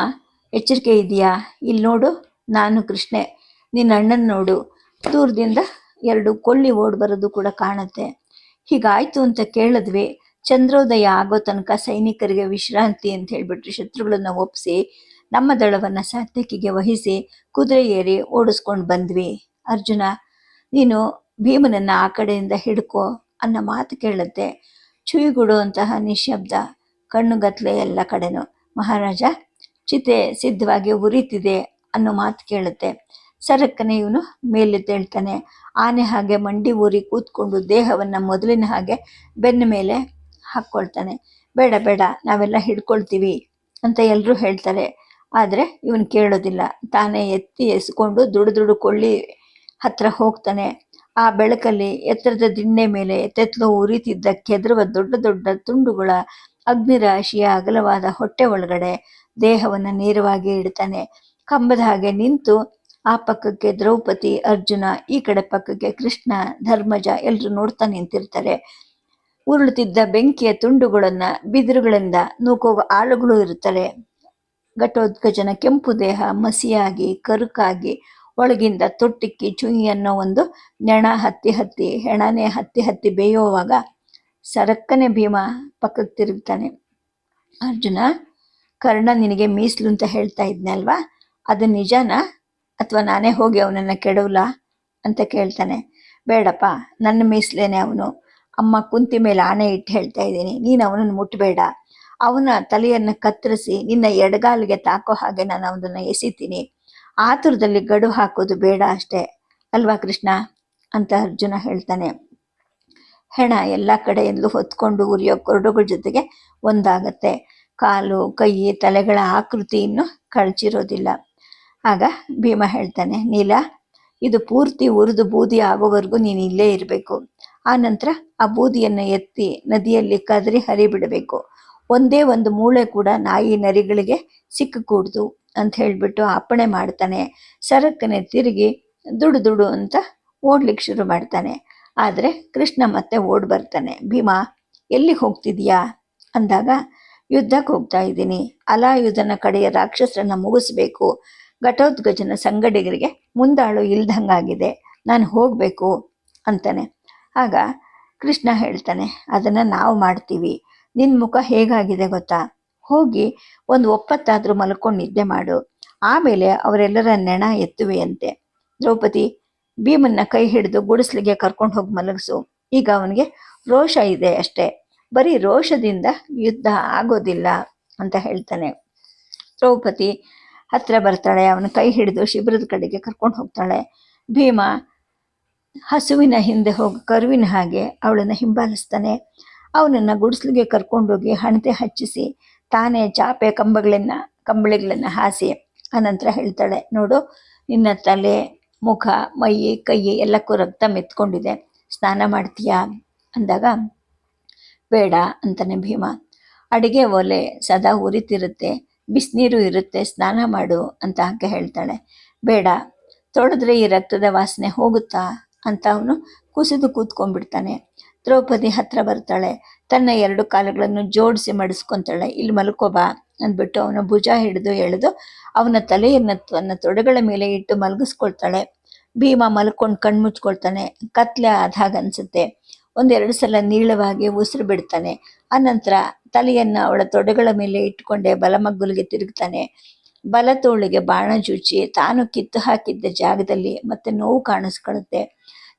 ಎಚ್ಚರಿಕೆ ಇದೆಯಾ? ಇಲ್ಲಿ ನೋಡು, ನಾನು ಕೃಷ್ಣೆ, ನಿನ್ನ ಅಣ್ಣನ ನೋಡು. ದೂರದಿಂದ 2 ಕೊಳ್ಳಿ ಓಡ್ ಬರೋದು ಕೂಡ ಕಾಣುತ್ತೆ. ಹೀಗಾಯ್ತು ಅಂತ ಕೇಳಿದ್ವಿ. ಚಂದ್ರೋದಯ ಆಗೋ ತನಕ ಸೈನಿಕರಿಗೆ ವಿಶ್ರಾಂತಿ ಅಂತ ಹೇಳ್ಬಿಟ್ಟು ಶತ್ರುಗಳನ್ನ ಒಪ್ಪಿಸಿ ನಮ್ಮ ದಳವನ್ನ ಸಾತ್ವಿಕಿಗೆ ವಹಿಸಿ ಕುದುರೆ ಏರಿ ಓಡಿಸ್ಕೊಂಡು ಬಂದ್ವಿ. ಅರ್ಜುನ, ನೀನು ಭೀಮನನ್ನ ಆ ಕಡೆಯಿಂದ ಹಿಡ್ಕೋ ಅನ್ನೋ ಮಾತು ಕೇಳುತ್ತೆ. ಚುಯಿಗುಡುವಂತಹ ನಿಶಬ್ದ, ಕಣ್ಣುಗತ್ಲೆ ಎಲ್ಲ ಕಡೆನೂ. ಮಹಾರಾಜ, ಚಿತೆ ಸಿದ್ಧವಾಗಿ ಉರಿತಿದೆ ಅನ್ನೋ ಮಾತು ಕೇಳುತ್ತೆ. ಸರಕ್ಕನೆ ಇವನು ಮೇಲೆದ್ದೇಳ್ತಾನೆ. ಆನೆ ಹಾಗೆ ಮಂಡಿ ಊರಿ ಕೂತ್ಕೊಂಡು ದೇಹವನ್ನ ಮೊದಲಿನ ಹಾಗೆ ಬೆನ್ನ ಮೇಲೆ ಹಾಕ್ಕೊಳ್ತಾನೆ. ಬೇಡ ಬೇಡ, ನಾವೆಲ್ಲ ಹಿಡ್ಕೊಳ್ತೀವಿ ಅಂತ ಎಲ್ಲರೂ ಹೇಳ್ತಾರೆ. ಆದರೆ ಇವನು ಕೇಳೋದಿಲ್ಲ. ತಾನೇ ಎತ್ತಿ ಎಸ್ಕೊಂಡು ದುಡು ಕೊಳ್ಳಿ ಹತ್ರ ಹೋಗ್ತಾನೆ. ಆ ಬೆಳಕಲ್ಲಿ ಎತ್ತರದ ದಿಣ್ಣೆ ಮೇಲೆ ತೆತ್ಲು ಉರಿತಿದ್ದ ಕೆದರುವ ದೊಡ್ಡ ತುಂಡುಗಳ ಅಗ್ನಿರಾಶಿಯ ಅಗಲವಾದ ಹೊಟ್ಟೆ ಒಳಗಡೆ ದೇಹವನ್ನು ನೇರವಾಗಿ ಇಡ್ತಾನೆ. ಕಂಬದ ಹಾಗೆ ನಿಂತು ಆ ಪಕ್ಕಕ್ಕೆ ದ್ರೌಪದಿ, ಅರ್ಜುನ, ಈ ಕಡೆ ಪಕ್ಕಕ್ಕೆ ಕೃಷ್ಣ, ಧರ್ಮಜ ಎಲ್ಲರೂ ನೋಡ್ತಾ ನಿಂತಿರ್ತಾರೆ. ಉರುಳುತ್ತಿದ್ದ ಬೆಂಕಿಯ ತುಂಡುಗಳನ್ನ ಬಿದಿರುಗಳಿಂದ ನೂಕುವ ಆಳುಗಳು ಇರುತ್ತವೆ. ಘಟೋತ್ಕಚನ ಕೆಂಪು ದೇಹ ಮಸಿಯಾಗಿ ಕರುಕಾಗಿ ಒಳಗಿಂದ ತೊಟ್ಟಿಕ್ಕಿ ಚುಯಿ ಅನ್ನೋ ಒಂದು ಹೆಣನೆ ಹತ್ತಿ ಹತ್ತಿ ಬೇಯುವಾಗ ಸರಕ್ಕನೆ ಭೀಮ ಪಕ್ಕಕ್ಕೆ ತಿರುಗ್ತಾನೆ. ಅರ್ಜುನ, ಕರ್ಣ ನಿನಗೆ ಮೀಸಲು ಅಂತ ಹೇಳ್ತಾ ಇದ್ನೆ ಅಲ್ವಾ, ಅದು ನಿಜನಾ ಅಥವಾ ನಾನೇ ಹೋಗಿ ಅವನನ್ನ ಕೆಡವಲ್ಲ ಅಂತ ಕೇಳ್ತಾನೆ. ಬೇಡಪ್ಪ, ನನ್ನ ಮೀಸಲೇನೆ ಅವನು. ಅಮ್ಮ ಕುಂತಿ ಮೇಲೆ ಆಣೆ ಇಟ್ಟು ಹೇಳ್ತಾ ಇದ್ದೀನಿ, ನೀನು ಅವನನ್ನು ಮುಟ್ಟಬೇಡ. ಅವನ ತಲೆಯನ್ನು ಕತ್ತರಿಸಿ ನಿನ್ನ ಎಡಗಾಲಿಗೆ ತಾಕೋ ಹಾಗೆ ನಾನು ಅವನನ್ನ ಎಸಿತೀನಿ. ಆತುರದಲ್ಲಿ ಗಡು ಹಾಕೋದು ಬೇಡ ಅಷ್ಟೇ ಅಲ್ವಾ ಕೃಷ್ಣ ಅಂತ ಅರ್ಜುನ ಹೇಳ್ತಾನೆ. ಹೆಣ ಎಲ್ಲ ಕಡೆಯಿಂದಲೂ ಹೊತ್ಕೊಂಡು ಉರಿಯೋ ಕೊರಡುಗಳ ಜೊತೆಗೆ ಒಂದಾಗತ್ತೆ. ಕಾಲು ಕೈ ತಲೆಗಳ ಆಕೃತಿ ಇನ್ನು ಕಳಚಿರೋದಿಲ್ಲ. ಆಗ ಭೀಮ ಹೇಳ್ತಾನೆ, ನೀಲ, ಇದು ಪೂರ್ತಿ ಉರಿದು ಬೂದಿ ಆಗೋವರೆಗೂ ನೀನು ಇಲ್ಲೇ ಇರಬೇಕು. ಆ ನಂತರ ಆ ಬೂದಿಯನ್ನು ಎತ್ತಿ ನದಿಯಲ್ಲಿ ಕದರಿ ಹರಿಬಿಡಬೇಕು. ಒಂದೇ ಒಂದು ಮೂಳೆ ಕೂಡ ನಾಯಿ ನರಿಗಳಿಗೆ ಸಿಕ್ಕಕೂಡ್ದು ಅಂತ ಹೇಳ್ಬಿಟ್ಟು ಅಪ್ಪಣೆ ಮಾಡ್ತಾನೆ. ಸರಕ್ಕನೆ ತಿರುಗಿ ದುಡು ಅಂತ ಓಡ್ಲಿಕ್ಕೆ ಶುರು ಮಾಡ್ತಾನೆ. ಆದರೆ ಕೃಷ್ಣ ಮತ್ತೆ ಓಡ್ ಬರ್ತಾನೆ. ಭೀಮ, ಎಲ್ಲಿಗೆ ಹೋಗ್ತಿದ್ಯಾ ಅಂದಾಗ, ಯುದ್ಧಕ್ಕೆ ಹೋಗ್ತಾ ಇದ್ದೀನಿ. ಅಲಾಯುಧನ ಕಡೆಯ ರಾಕ್ಷಸರನ್ನ ಮುಗಿಸ್ಬೇಕು. ಘಟೋತ್ಕಚನ ಸಂಗಡಿಗರಿಗೆ ಮುಂದಾಳು ಇಲ್ದಂಗಾಗಿದೆ, ನಾನು ಹೋಗಬೇಕು ಅಂತಾನೆ. ಆಗ ಕೃಷ್ಣ ಹೇಳ್ತಾನೆ, ಅದನ್ನು ನಾವು ಮಾಡ್ತೀವಿ. ನಿನ್ನ ಮುಖ ಹೇಗಾಗಿದೆ ಗೊತ್ತಾ? ಹೋಗಿ ಒಂದು ಒಪ್ಪತ್ತಾದರೂ ಮಲ್ಕೊಂಡು ನಿದ್ದೆ ಮಾಡು. ಆಮೇಲೆ ಅವರೆಲ್ಲರ ನೆಣ ಎತ್ತುವೆಯಂತೆ. ದ್ರೌಪದಿ, ಭೀಮನ್ನ ಕೈ ಹಿಡಿದು ಗುಡಿಸ್ಲಿಗೆ ಕರ್ಕೊಂಡು ಹೋಗಿ ಮಲಗಿಸು. ಈಗ ಅವನಿಗೆ ರೋಷ ಇದೆ ಅಷ್ಟೇ, ಬರೀ ರೋಷದಿಂದ ಯುದ್ಧ ಆಗೋದಿಲ್ಲ ಅಂತ ಹೇಳ್ತಾನೆ. ದ್ರೌಪದಿ ಹತ್ರ ಬರ್ತಾಳೆ, ಅವನ ಕೈ ಹಿಡಿದು ಶಿಬಿರದ ಕಡೆಗೆ ಕರ್ಕೊಂಡು ಹೋಗ್ತಾಳೆ. ಭೀಮ ಹಸುವಿನ ಹಿಂದೆ ಹೋಗಿ ಕರುವಿನ ಹಾಗೆ ಅವಳನ್ನು ಹಿಂಬಾಲಿಸ್ತಾನೆ. ಅವನನ್ನು ಗುಡಿಸ್ಲಿಗೆ ಕರ್ಕೊಂಡೋಗಿ ಹಣತೆ ಹಚ್ಚಿಸಿ ತಾನೇ ಚಾಪೆ ಕಂಬಳಿಗಳನ್ನು ಹಾಸಿ ಅನಂತರ ಹೇಳ್ತಾಳೆ, ನೋಡು, ನಿನ್ನ ತಲೆ, ಮುಖ, ಮೈ, ಕೈ ಎಲ್ಲಕ್ಕೂ ರಕ್ತ ಮೆತ್ಕೊಂಡಿದೆ, ಸ್ನಾನ ಮಾಡ್ತೀಯಾ ಅಂದಾಗ, ಬೇಡ ಅಂತಾನೆ ಭೀಮ. ಅಡಿಗೆ ಒಲೆ ಸದಾ ಉರಿತಿರುತ್ತೆ, ಬಿಸಿನೀರು ಇರುತ್ತೆ, ಸ್ನಾನ ಮಾಡು ಅಂತ ಆಕೆ ಹೇಳ್ತಾಳೆ. ಬೇಡ, ತೊಳೆದ್ರೆ ಈ ರಕ್ತದ ವಾಸನೆ ಹೋಗುತ್ತಾ ಅಂತ ಅವನು ಕುಸಿದು ಕೂತ್ಕೊಂಡ್ಬಿಡ್ತಾನೆ. ದ್ರೌಪದಿ ಹತ್ರ ಬರ್ತಾಳೆ, ತನ್ನ 2 ಕಾಲುಗಳನ್ನು ಜೋಡಿಸಿ ಮಡಿಸ್ಕೊತಾಳೆ. ಇಲ್ಲಿ ಮಲ್ಕೋಬಾ ಅಂದ್ಬಿಟ್ಟು ಅವನ ಭುಜ ಹಿಡಿದು ಎಳೆದು ಅವನ ತಲೆಯನ್ನು ತನ್ನ ತೊಡೆಗಳ ಮೇಲೆ ಇಟ್ಟು ಮಲಗಿಸ್ಕೊಳ್ತಾಳೆ. ಭೀಮ ಮಲ್ಕೊಂಡು ಕಣ್ಮುಚ್ಕೊಳ್ತಾನೆ. ಕತ್ಲೆ ಆದಾಗ ಅನ್ಸುತ್ತೆ. 1-2 ಸಲ ನೀಳವಾಗಿ ಉಸಿರು ಬಿಡ್ತಾನೆ. ಅನಂತರ ತಲೆಯನ್ನು ಅವಳ ತೊಡೆಗಳ ಮೇಲೆ ಇಟ್ಕೊಂಡೆ ಬಲಮಗ್ಗುಲಿಗೆ ತಿರುಗ್ತಾನೆ. ಬಲ ತೋಳಿಗೆ ಬಾಣ ಚುಚ್ಚಿ ತಾನು ಕಿತ್ತು ಹಾಕಿದ್ದ ಜಾಗದಲ್ಲಿ ಮತ್ತೆ ನೋವು ಕಾಣಿಸ್ಕೊಳ್ಳುತ್ತೆ.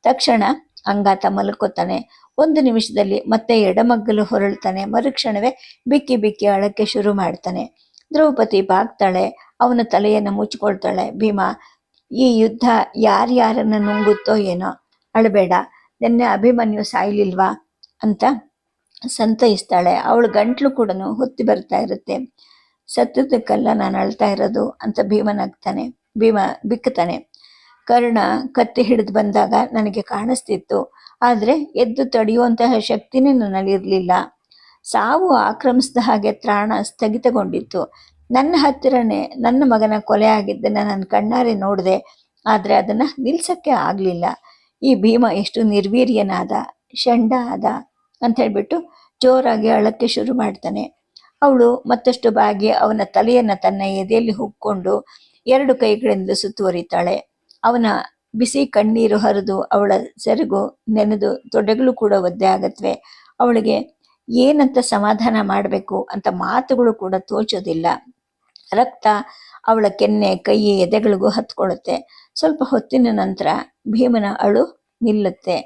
ತಕ್ಷಣ ಅಂಗಾತ ಮಲ್ಕೋತಾನೆ. 1 ನಿಮಿಷದಲ್ಲಿ ಮತ್ತೆ ಎಡಮಗ್ಗಲು ಹೊರಳ್ತಾನೆ. ಮರುಕ್ಷಣವೇ ಬಿಕ್ಕಿ ಬಿಕ್ಕಿ ಅಳಕ್ಕೆ ಶುರು ಮಾಡ್ತಾನೆ. ದ್ರೌಪದಿ ಬಾಗ್ತಾಳೆ, ಅವನ ತಲೆಯನ್ನು ಮುಚ್ಕೊಳ್ತಾಳೆ. ಭೀಮ, ಈ ಯುದ್ಧ ಯಾರ್ಯಾರನ್ನ ನುಂಗುತ್ತೋ ಏನೋ, ಅಳಬೇಡ, ನಿನ್ನೆ ಅಭಿಮನ್ಯು ಸಾಯ್ಲಿಲ್ವಾ ಅಂತ ಸಂತೈಸ್ತಾಳೆ. ಅವಳ ಗಂಟ್ಲು ಕೂಡ ಹೊತ್ತಿ ಬರ್ತಾ ಇರುತ್ತೆ. ಸತ್ತದಕ್ಕೆಲ್ಲ ನಾನು ಅಳ್ತಾ ಇರೋದು ಅಂತ ಭೀಮ ಬಿಕ್ಕತಾನೆ. ಕರ್ಣ ಕತ್ತಿ ಹಿಡಿದು ಬಂದಾಗ ನನಗೆ ಕಾಣಿಸ್ತಿತ್ತು, ಆದರೆ ಎದ್ದು ತಡೆಯುವಂತಹ ಶಕ್ತಿನೇ ನನ್ನಲ್ಲಿರಲಿಲ್ಲ. ಸಾವು ಆಕ್ರಮಿಸಿದ ಹಾಗೆ ತ್ರಾಣ ಸ್ಥಗಿತಗೊಂಡಿತ್ತು. ನನ್ನ ಹತ್ತಿರನೇ ನನ್ನ ಮಗನ ಕೊಲೆ ಆಗಿದ್ದನ್ನು ನಾನು ಕಣ್ಣಾರೆ ನೋಡಿದೆ, ಆದರೆ ಅದನ್ನು ನಿಲ್ಸಕ್ಕೆ ಆಗಲಿಲ್ಲ. ಈ ಭೀಮ ಎಷ್ಟು ನಿರ್ವೀರ್ಯನಾದ, ಷಂಡ ಆದ ಅಂತ ಹೇಳ್ಬಿಟ್ಟು ಜೋರಾಗಿ ಅಳಕ್ಕೆ ಶುರು ಮಾಡ್ತಾನೆ. ಅವಳು ಮತ್ತಷ್ಟು ಬಾಗಿ ಅವನ ತಲೆಯನ್ನು ತನ್ನ ಎದೆಯಲ್ಲಿ ಹುಕ್ಕೊಂಡು 2 ಕೈಗಳಿಂದ ಸುತ್ತುವರಿತಾಳೆ. ಅವನ ಬಿಸಿ ಕಣ್ಣೀರು ಹರಿದು ಅವಳ ಸೆರಗು ನೆನೆದು ತೊಡೆಗಳು ಕೂಡ ಒದ್ದೆ ಆಗತ್ವೆ. ಅವಳಿಗೆ ಏನಂತ ಸಮಾಧಾನ ಮಾಡಬೇಕು ಅಂತ ಮಾತುಗಳು ಕೂಡ ತೋಚೋದಿಲ್ಲ. ರಕ್ತ ಅವಳ ಕೆನ್ನೆ, ಕೈ, ಎದೆಗಳಿಗೂ ಹತ್ಕೊಳ್ಳುತ್ತೆ. ಸ್ವಲ್ಪ ಹೊತ್ತಿನ ನಂತರ ಭೀಮನ ಅಳು ನಿಲ್ಲುತ್ತೆ.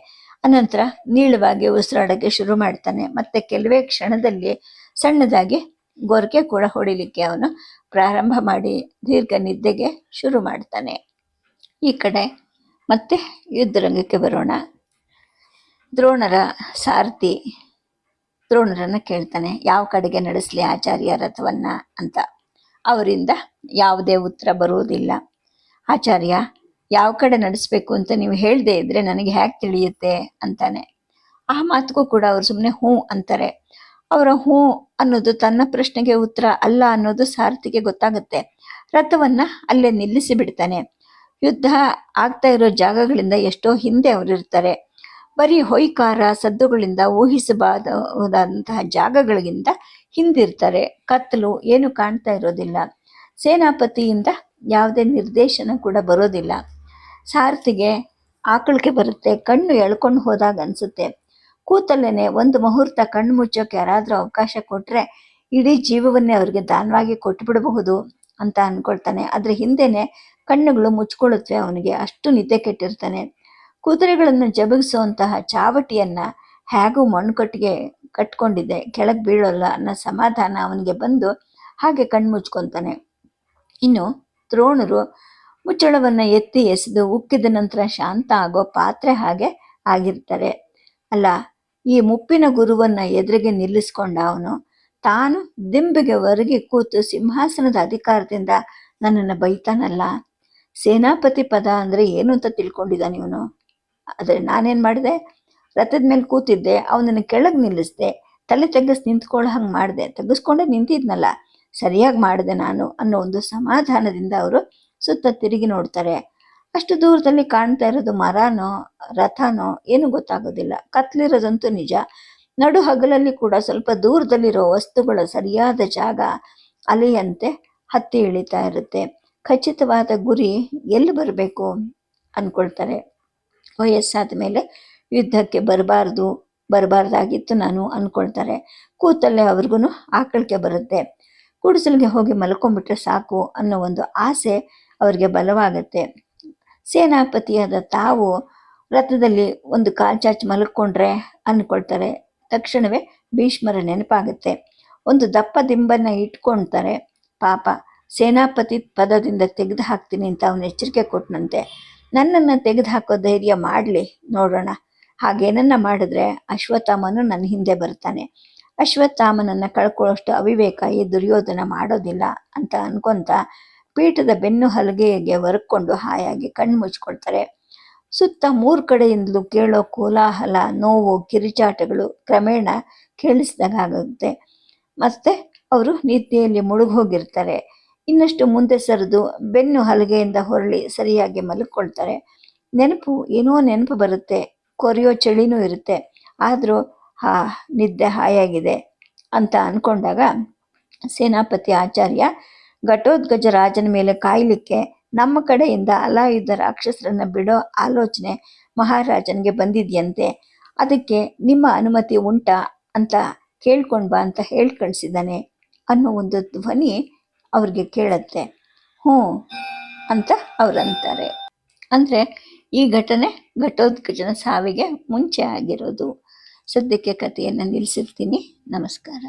ಅನಂತರ ನೀಳವಾಗಿ ಉಸಿರಾಡಕ್ಕೆ ಶುರು ಮಾಡ್ತಾನೆ. ಮತ್ತೆ ಕೆಲವೇ ಕ್ಷಣದಲ್ಲಿ ಸಣ್ಣದಾಗಿ ಗೊರಕೆ ಕೂಡ ಹೊಡಿಲಿಕ್ಕೆ ಅವನು ಪ್ರಾರಂಭ ಮಾಡಿ ದೀರ್ಘ ನಿದ್ದೆಗೆ ಶುರು ಮಾಡ್ತಾನೆ. ಈ ಕಡೆ ಮತ್ತೆ ಯುದ್ಧರಂಗಕ್ಕೆ ಬರೋಣ. ದ್ರೋಣರ ಸಾರಥಿ ದ್ರೋಣರನ್ನು ಕೇಳ್ತಾನೆ, ಯಾವ ಕಡೆಗೆ ನಡೆಸಲಿ ಆಚಾರ್ಯ ರಥವನ್ನ ಅಂತ. ಅವರಿಂದ ಯಾವುದೇ ಉತ್ತರ ಬರುವುದಿಲ್ಲ. ಆಚಾರ್ಯ, ಯಾವ ಕಡೆ ನಡೆಸಬೇಕು ಅಂತ ನೀವು ಹೇಳದೇ ಇದ್ರೆ ನನಗೆ ಹೇಗೆ ತಿಳಿಯುತ್ತೆ ಅಂತಾನೆ. ಆ ಮಾತುಗೂ ಕೂಡ ಅವರು ಸುಮ್ಮನೆ ಹ್ಞೂ ಅಂತಾರೆ. ಅವರ ಹ್ಞೂ ಅನ್ನೋದು ತನ್ನ ಪ್ರಶ್ನೆಗೆ ಉತ್ತರ ಅಲ್ಲ ಅನ್ನೋದು ಸಾರಥಿಗೆ ಗೊತ್ತಾಗುತ್ತೆ. ರಥವನ್ನ ಅಲ್ಲೇ ನಿಲ್ಲಿಸಿ ಬಿಡ್ತಾನೆ. ಯುದ್ಧ ಆಗ್ತಾ ಇರೋ ಜಾಗಗಳಿಂದ ಎಷ್ಟೋ ಹಿಂದೆ ಅವರಿರ್ತಾರೆ. ಬರೀ ಹೊಯ್ಕಾರ ಸದ್ದುಗಳಿಂದ ಊಹಿಸಬಹುದಾದಂತಹ ಜಾಗಗಳಿಗಿಂತ ಹಿಂದಿರ್ತಾರೆ. ಕತ್ತಲು ಏನು ಕಾಣ್ತಾ ಇರೋದಿಲ್ಲ. ಸೇನಾಪತಿಯಿಂದ ಯಾವುದೇ ನಿರ್ದೇಶನ ಕೂಡ ಬರೋದಿಲ್ಲ. ಸಾರಥಿಗೆ ಆಕಳಿಕೆ ಬರುತ್ತೆ. ಕಣ್ಣು ಎಳ್ಕೊಂಡು ಹೋದಾಗ ಅನಿಸುತ್ತೆ. ಕೂತಲ್ಲೇನೆ ಒಂದು ಮುಹೂರ್ತ ಕಣ್ಣು ಮುಚ್ಚೋಕೆ ಯಾರಾದರೂ ಅವಕಾಶ ಕೊಟ್ಟರೆ ಇಡೀ ಜೀವವನ್ನೇ ಅವ್ರಿಗೆ ದಾನವಾಗಿ ಕೊಟ್ಟುಬಿಡಬಹುದು ಅಂತ ಅಂದ್ಕೊಳ್ತಾನೆ. ಅದ್ರ ಹಿಂದೆನೆ ಕಣ್ಣುಗಳು ಮುಚ್ಕೊಳ್ಳುತ್ತವೆ ಅವನಿಗೆ, ಅಷ್ಟು ನಿದ್ದೆ ಕೆಟ್ಟಿರ್ತಾನೆ. ಕುದುರೆಗಳನ್ನು ಜಬಗಿಸುವಂತಹ ಚಾವಟಿಯನ್ನು ಹೇಗೂ ಮಣ್ಣುಕಟ್ಟಿಗೆ ಕಟ್ಕೊಂಡಿದ್ದೆ, ಕೆಳಗೆ ಬೀಳೋಲ್ಲ ಅನ್ನೋ ಸಮಾಧಾನ ಅವನಿಗೆ ಬಂದು ಹಾಗೆ ಕಣ್ಣು ಮುಚ್ಕೊತಾನೆ. ಇನ್ನು ದ್ರೋಣರು ಮುಚ್ಚಳವನ್ನು ಎತ್ತಿ ಎಸೆದು ಉಕ್ಕಿದ ನಂತರ ಶಾಂತ ಆಗೋ ಪಾತ್ರೆ ಹಾಗೆ ಆಗಿರ್ತಾರೆ. ಅಲ್ಲ, ಈ ಮುಪ್ಪಿನ ಗುರುವನ್ನು ಎದುರಿಗೆ ನಿಲ್ಲಿಸ್ಕೊಂಡ ಅವನು ತಾನು ದಿಂಬಿಗೆ ಒರಗಿ ಕೂತು ಸಿಂಹಾಸನದ ಅಧಿಕಾರದಿಂದ ನನ್ನನ್ನು ಬೈತಾನಲ್ಲ. ಸೇನಾಪತಿ ಪದ ಅಂದರೆ ಏನು ಅಂತ ತಿಳ್ಕೊಂಡಿದ್ದಾನೆ ಇವನು. ಆದರೆ ನಾನೇನು ಮಾಡಿದೆ, ರಥದ ಮೇಲೆ ಕೂತಿದ್ದೆ, ಅವನನ್ನು ಕೆಳಗೆ ನಿಲ್ಲಿಸಿದೆ, ತಲೆ ತೆಗೆಸ್ ನಿಂತ್ಕೊಳ್ಳೋ ಹಂಗೆ ಮಾಡಿದೆ, ತೆಗೆಸ್ಕೊಂಡೆ ನಿಂತಿದ್ನಲ್ಲ, ಸರಿಯಾಗಿ ಮಾಡಿದೆ ನಾನು ಅನ್ನೋ ಒಂದು ಸಮಾಧಾನದಿಂದ ಅವರು ಸುತ್ತ ತಿರುಗಿ ನೋಡ್ತಾರೆ. ಅಷ್ಟು ದೂರದಲ್ಲಿ ಕಾಣ್ತಾ ಇರೋದು ಮರನೋ ರಥನೋ ಏನೂ ಗೊತ್ತಾಗೋದಿಲ್ಲ. ಕತ್ಲಿರೋದಂತೂ ನಿಜ. ನಡು ಹಗಲಲ್ಲಿ ಕೂಡ ಸ್ವಲ್ಪ ದೂರದಲ್ಲಿರೋ ವಸ್ತುಗಳ ಸರಿಯಾದ ಜಾಗ ಅಲೆಯಂತೆ ಹತ್ತಿ ಇಳಿತಾ ಇರುತ್ತೆ. ಖಚಿತವಾದ ಗುರಿ ಎಲ್ಲಿ ಬರಬೇಕು ಅಂದ್ಕೊಳ್ತಾರೆ. ವಯಸ್ಸಾದ ಮೇಲೆ ಯುದ್ಧಕ್ಕೆ ಬರಬಾರ್ದಾಗಿತ್ತು ನಾನು ಅಂದ್ಕೊಳ್ತಾರೆ. ಕೂತಲ್ಲೇ ಅವ್ರಿಗೂ ಆಕಳಿಕೆ ಬರುತ್ತೆ. ಗುಡಿಸಲಿಗೆ ಹೋಗಿ ಮಲ್ಕೊಂಡ್ಬಿಟ್ರೆ ಸಾಕು ಅನ್ನೋ ಒಂದು ಆಸೆ ಅವರಿಗೆ ಬಲವಾಗತ್ತೆ. ಸೇನಾಪತಿಯಾದ ತಾವು ರಥದಲ್ಲಿ ಒಂದು ಕಾಲು ಚಾಚಿ ಮಲ್ಕೊಂಡ್ರೆ ಅಂದ್ಕೊಳ್ತಾರೆ. ತಕ್ಷಣವೇ ಭೀಷ್ಮರ ನೆನಪಾಗುತ್ತೆ. ಒಂದು ದಪ್ಪ ದಿಂಬನ್ನು ಇಟ್ಕೊಳ್ತಾರೆ. ಪಾಪ, ಸೇನಾಪತಿ ಪದದಿಂದ ತೆಗೆದು ಹಾಕ್ತೀನಿ ಅಂತ ಅವನು ಎಚ್ಚರಿಕೆ ಕೊಟ್ಟನಂತೆ. ನನ್ನನ್ನು ತೆಗೆದು ಹಾಕೋ ಧೈರ್ಯ ಮಾಡಲಿ ನೋಡೋಣ. ಹಾಗೇನನ್ನ ಮಾಡಿದ್ರೆ ಅಶ್ವತ್ಥಾಮನು ನನ್ನ ಹಿಂದೆ ಬರ್ತಾನೆ. ಅಶ್ವತ್ಥಾಮನನ್ನು ಕಳ್ಕೊಳ್ಳೋಷ್ಟು ಅವಿವೇಕ ಈ ದುರ್ಯೋಧನ ಮಾಡೋದಿಲ್ಲ ಅಂತ ಅನ್ಕೊಂತ ಪೀಠದ ಬೆನ್ನು ಹಲಗೆಗೆ ಹೊರಕೊಂಡು ಹಾಯಾಗಿ ಕಣ್ಣು ಮುಚ್ಕೊಳ್ತಾರೆ. ಸುತ್ತ 3 ಕಡೆಯಿಂದಲೂ ಕೇಳೋ ಕೋಲಾಹಲ, ನೋವು, ಕಿರಿಚಾಟಗಳು ಕ್ರಮೇಣ ಕೇಳಿಸಿದಾಗುತ್ತೆ. ಮತ್ತೆ ಅವರು ನಿದ್ದೆಯಲ್ಲಿ ಮುಳುಗೋಗಿರ್ತಾರೆ. ಇನ್ನಷ್ಟು ಮುಂದೆ ಸರಿದು ಬೆನ್ನು ಹಲಗೆಯಿಂದ ಹೊರಳಿ ಸರಿಯಾಗಿ ಮಲ್ಕೊಳ್ತಾರೆ. ಏನೋ ನೆನಪು ಬರುತ್ತೆ, ಕೊರೆಯೋ ಚಳಿನೂ ಇರುತ್ತೆ. ಆದರೂ ನಿದ್ದೆ ಹಾಯಾಗಿದೆ ಅಂತ ಅಂದ್ಕೊಂಡಾಗ ಸೇನಾಪತಿ ಆಚಾರ್ಯ ಘಟೋತ್ಕಚ ರಾಜನ ಮೇಲೆ ಕಾಯಲಿಕ್ಕೆ ನಮ್ಮ ಕಡೆಯಿಂದ ಅಲಾಯುಧ ರಾಕ್ಷಸರನ್ನು ಬಿಡೋ ಆಲೋಚನೆ ಮಹಾರಾಜನಿಗೆ ಬಂದಿದೆಯಂತೆ. ಅದಕ್ಕೆ ನಿಮ್ಮ ಅನುಮತಿ ಉಂಟಾ ಅಂತ ಕೇಳ್ಕೊಂಡು ಬಾ ಅಂತ ಹೇಳಿ ಕಳಿಸಿದ್ದಾನೆ ಅನ್ನೋ ಒಂದು ಧ್ವನಿ ಅವ್ರಿಗೆ ಕೇಳುತ್ತೆ. ಹ್ಞೂ ಅಂತ ಅವ್ರಂತಾರೆ. ಅಂದರೆ ಈ ಘಟನೆ ಘಟೋತ್ಕಚನ ಸಾವಿಗೆ ಮುಂಚೆ ಆಗಿರೋದು. ಸದ್ಯಕ್ಕೆ ಕಥೆಯನ್ನು ನಿಲ್ಲಿಸಿರ್ತೀನಿ. ನಮಸ್ಕಾರ.